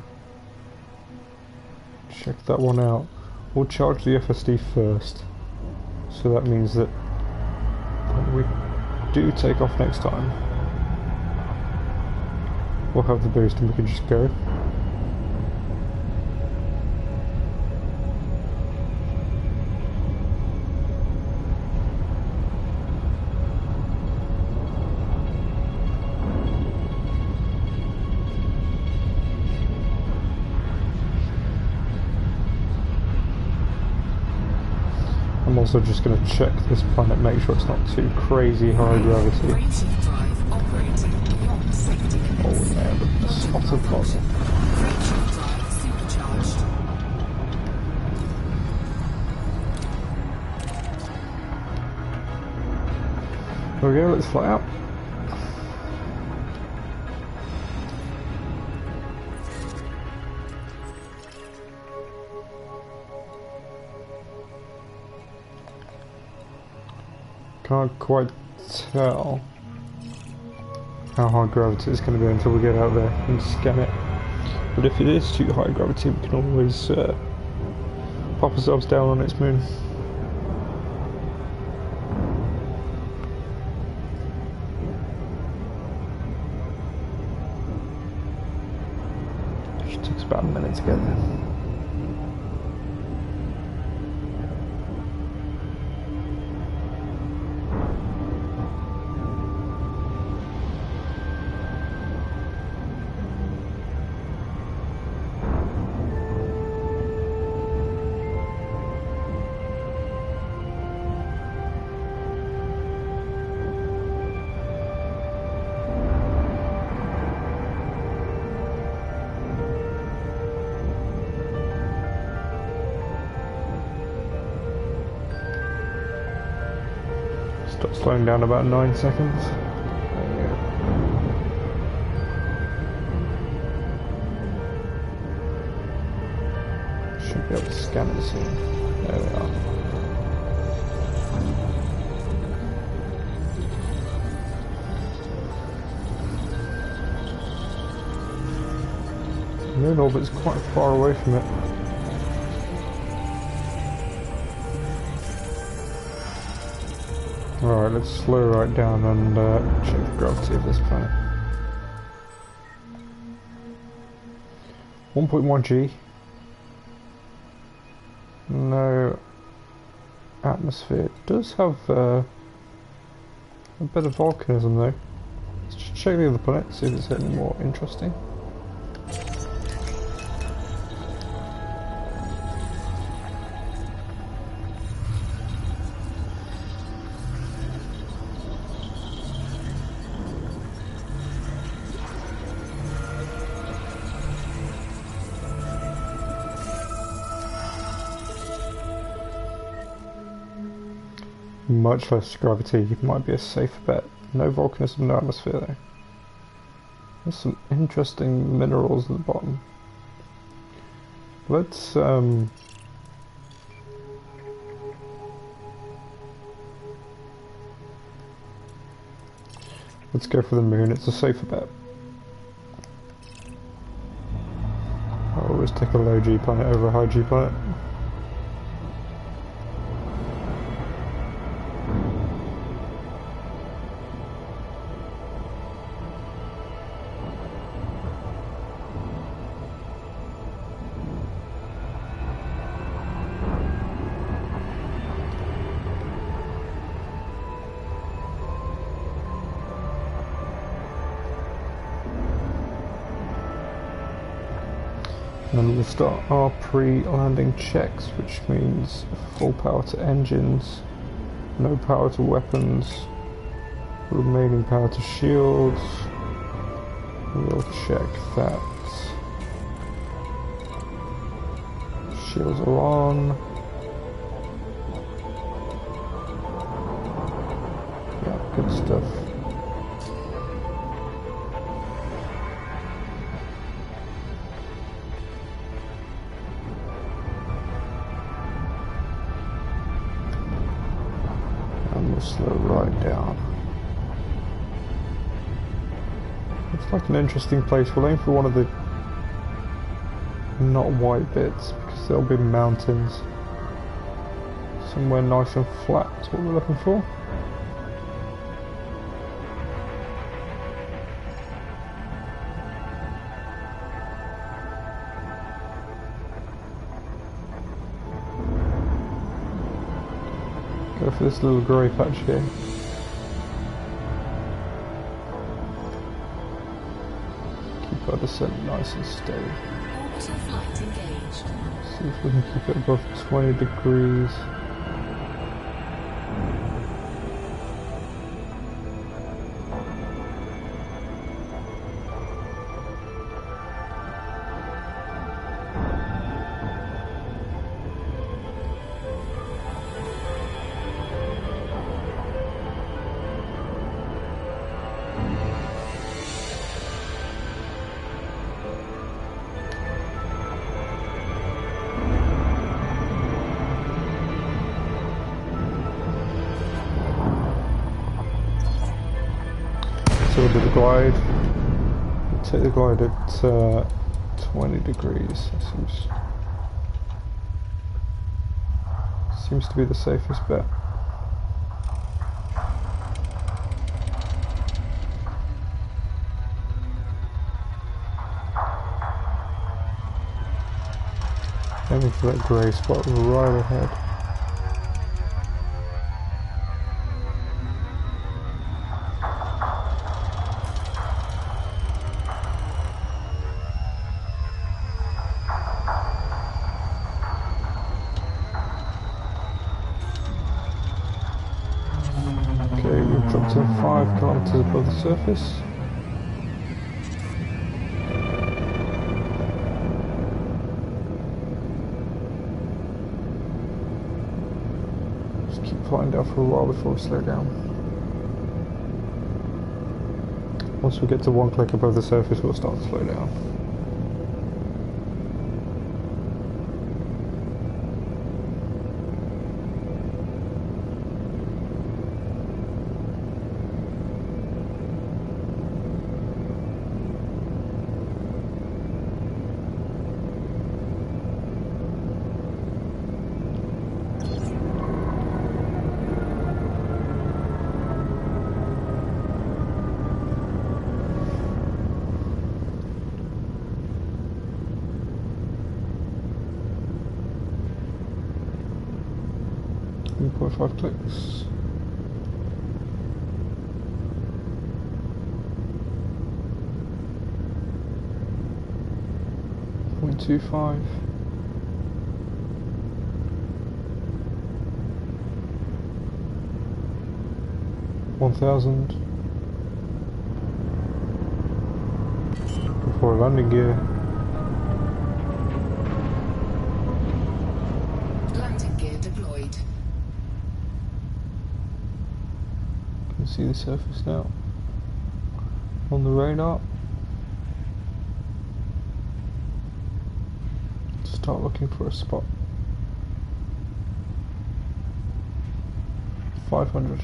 S3: check that one out. We'll charge the FSD first, so that means that when we do take off next time, we'll have the boost and we can just go. I'm also just going to check this planet, make sure it's not too crazy high gravity.
S2: Frameshift drive operating beyond safety limits.
S3: Oh man, the spot of fog.
S2: Frameshift drive supercharged.
S3: There we go, let's fly out. Can't quite tell how high gravity it's going to be until we get out there and scan it. But if it is too high gravity, we can always pop ourselves down on its moon. It takes about a minute to get there. Stop slowing down about 9 seconds. There you go. Should be able to scan it soon. There we are. The moon orbit's quite far away from it. Alright, let's slow right down and check the gravity of this planet. 1.1 G. No atmosphere. It does have a bit of volcanism though. Let's just check the other planet, see if it's any more interesting. Much less gravity might be a safer bet. No volcanism, no atmosphere though. There's some interesting minerals at the bottom. Let's go for the moon, it's a safer bet. I'll always take a low G planet over a high G planet. And then we'll start our pre-landing checks, which means full power to engines, no power to weapons, remaining power to shields. We'll check that shields are on. Yeah, good stuff. Slow right down. Looks like an interesting place. We'll aim for one of the not white bits because there'll be mountains. Somewhere nice and flat is what we're looking for. Go for this little grey patch here. Keep our descent nice and steady.
S2: Orbital flight engaged.
S3: See if we can keep it above 20 degrees. with the glide. We'll take the glide at 20 degrees. That seems to be the safest bet. Aiming for that grey spot right ahead. Okay, we've dropped to 5 kilometers above the surface. Just keep flying down for a while before we slow down. Once we get to 1 click above the surface, we'll start to slow down. Put 5 clicks. Point 25. $1,000 before landing gear.
S2: Landing gear deployed.
S3: See the surface now on the radar. Start looking for a spot. 500.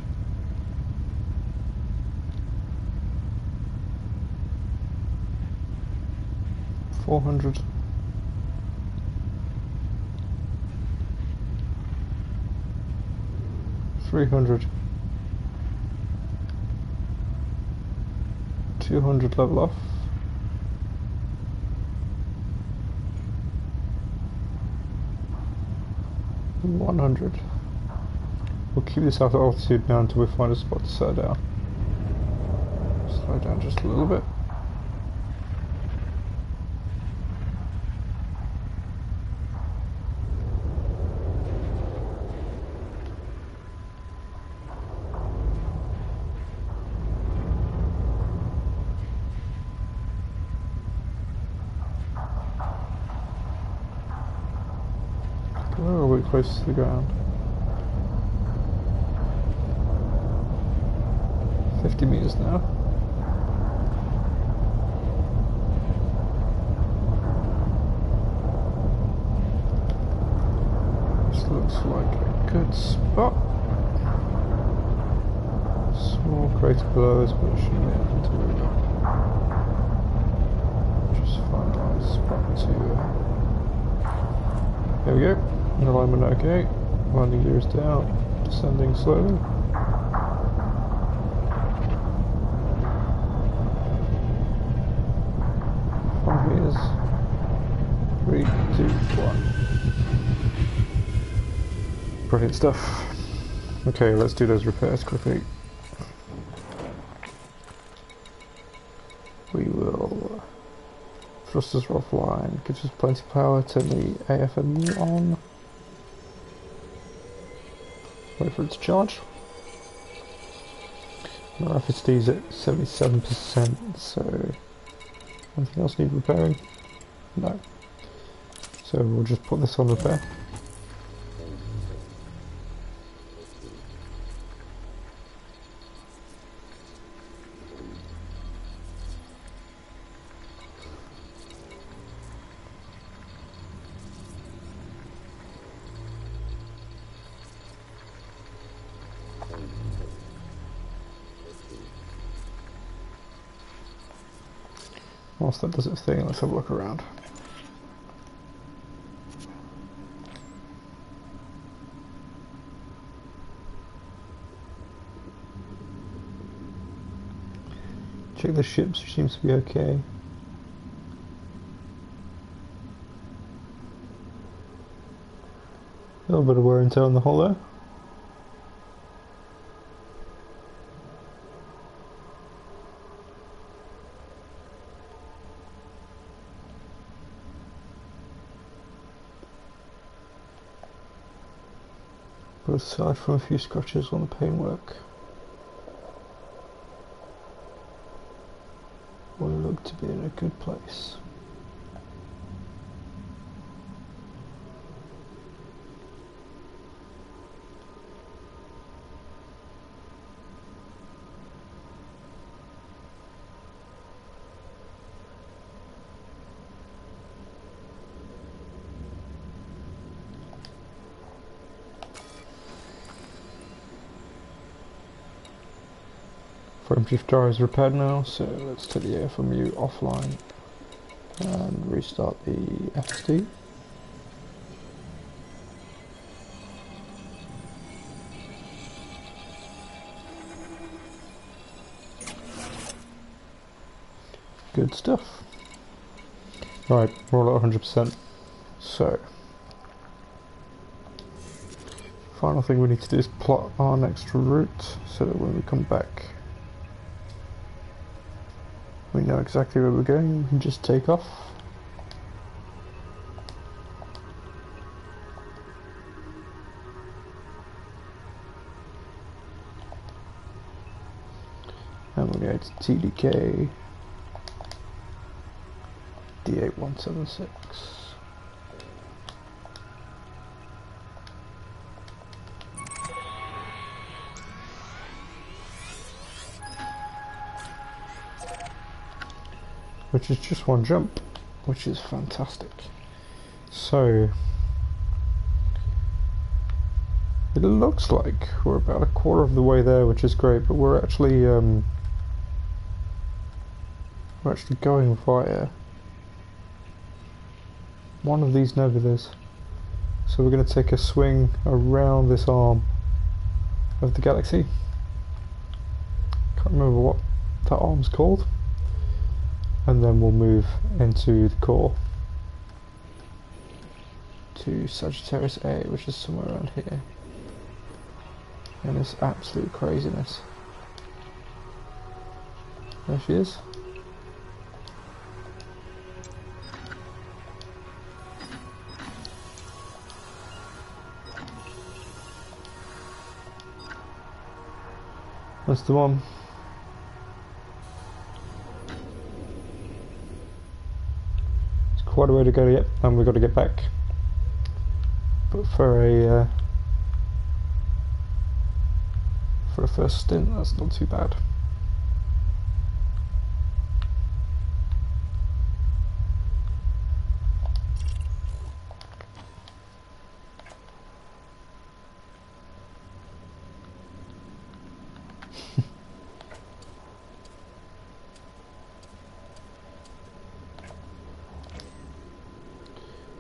S3: 400. 300. 200 level off. 100. We'll keep this at altitude now until we find a spot to slow down. Slow down just a little bit. We're a bit close to the ground. 50 meters now. This looks like a good spot. Small crater below us, but it shouldn't be anything to worry about. Just find a spot to. There we go. Alignment okay. Landing gear is down. Descending slowly. Meters. 3, 2, 1. Brilliant stuff. Okay, let's do those repairs quickly. We will thrusters are offline, gives us plenty of power, turn the AFMU on. Wait for it to charge. Our FSD is at 77%, so anything else need repairing? No. So we'll just put this on repair. Whilst that does its thing, let's have a look around. Check the ships, which seems to be okay. A little bit of wear and tear on the hull there. But aside from a few scratches on the paintwork, we look to be in a good place. Frame shifter is repaired now, so let's take the AFMU offline and restart the FSD. Good stuff. Right, we're all at 100%. So, final thing we need to do is plot our next route so that when we come back we know exactly where we're going, we can just take off. And we're going to TDK D8176. Which is just one jump, which is fantastic. So, it looks like we're about a quarter of the way there, which is great, but we're actually going via one of these nebulas. So we're going to take a swing around this arm of the galaxy. Can't remember what that arm's called. And then we'll move into the core to Sagittarius A, which is somewhere around here. And it's absolute craziness. There she is. That's the one. Quite a way to go yet, and we've got to get back. But for a first stint, that's not too bad.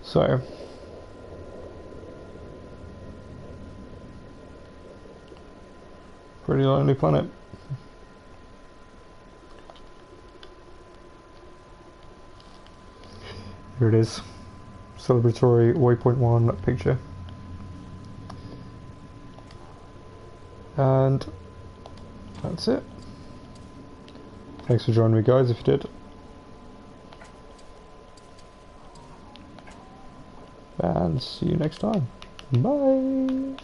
S3: So, pretty lonely planet. Here it is, celebratory Waypoint 1 picture. And that's it. Thanks for joining me, guys, if you did. And see you next time. Bye!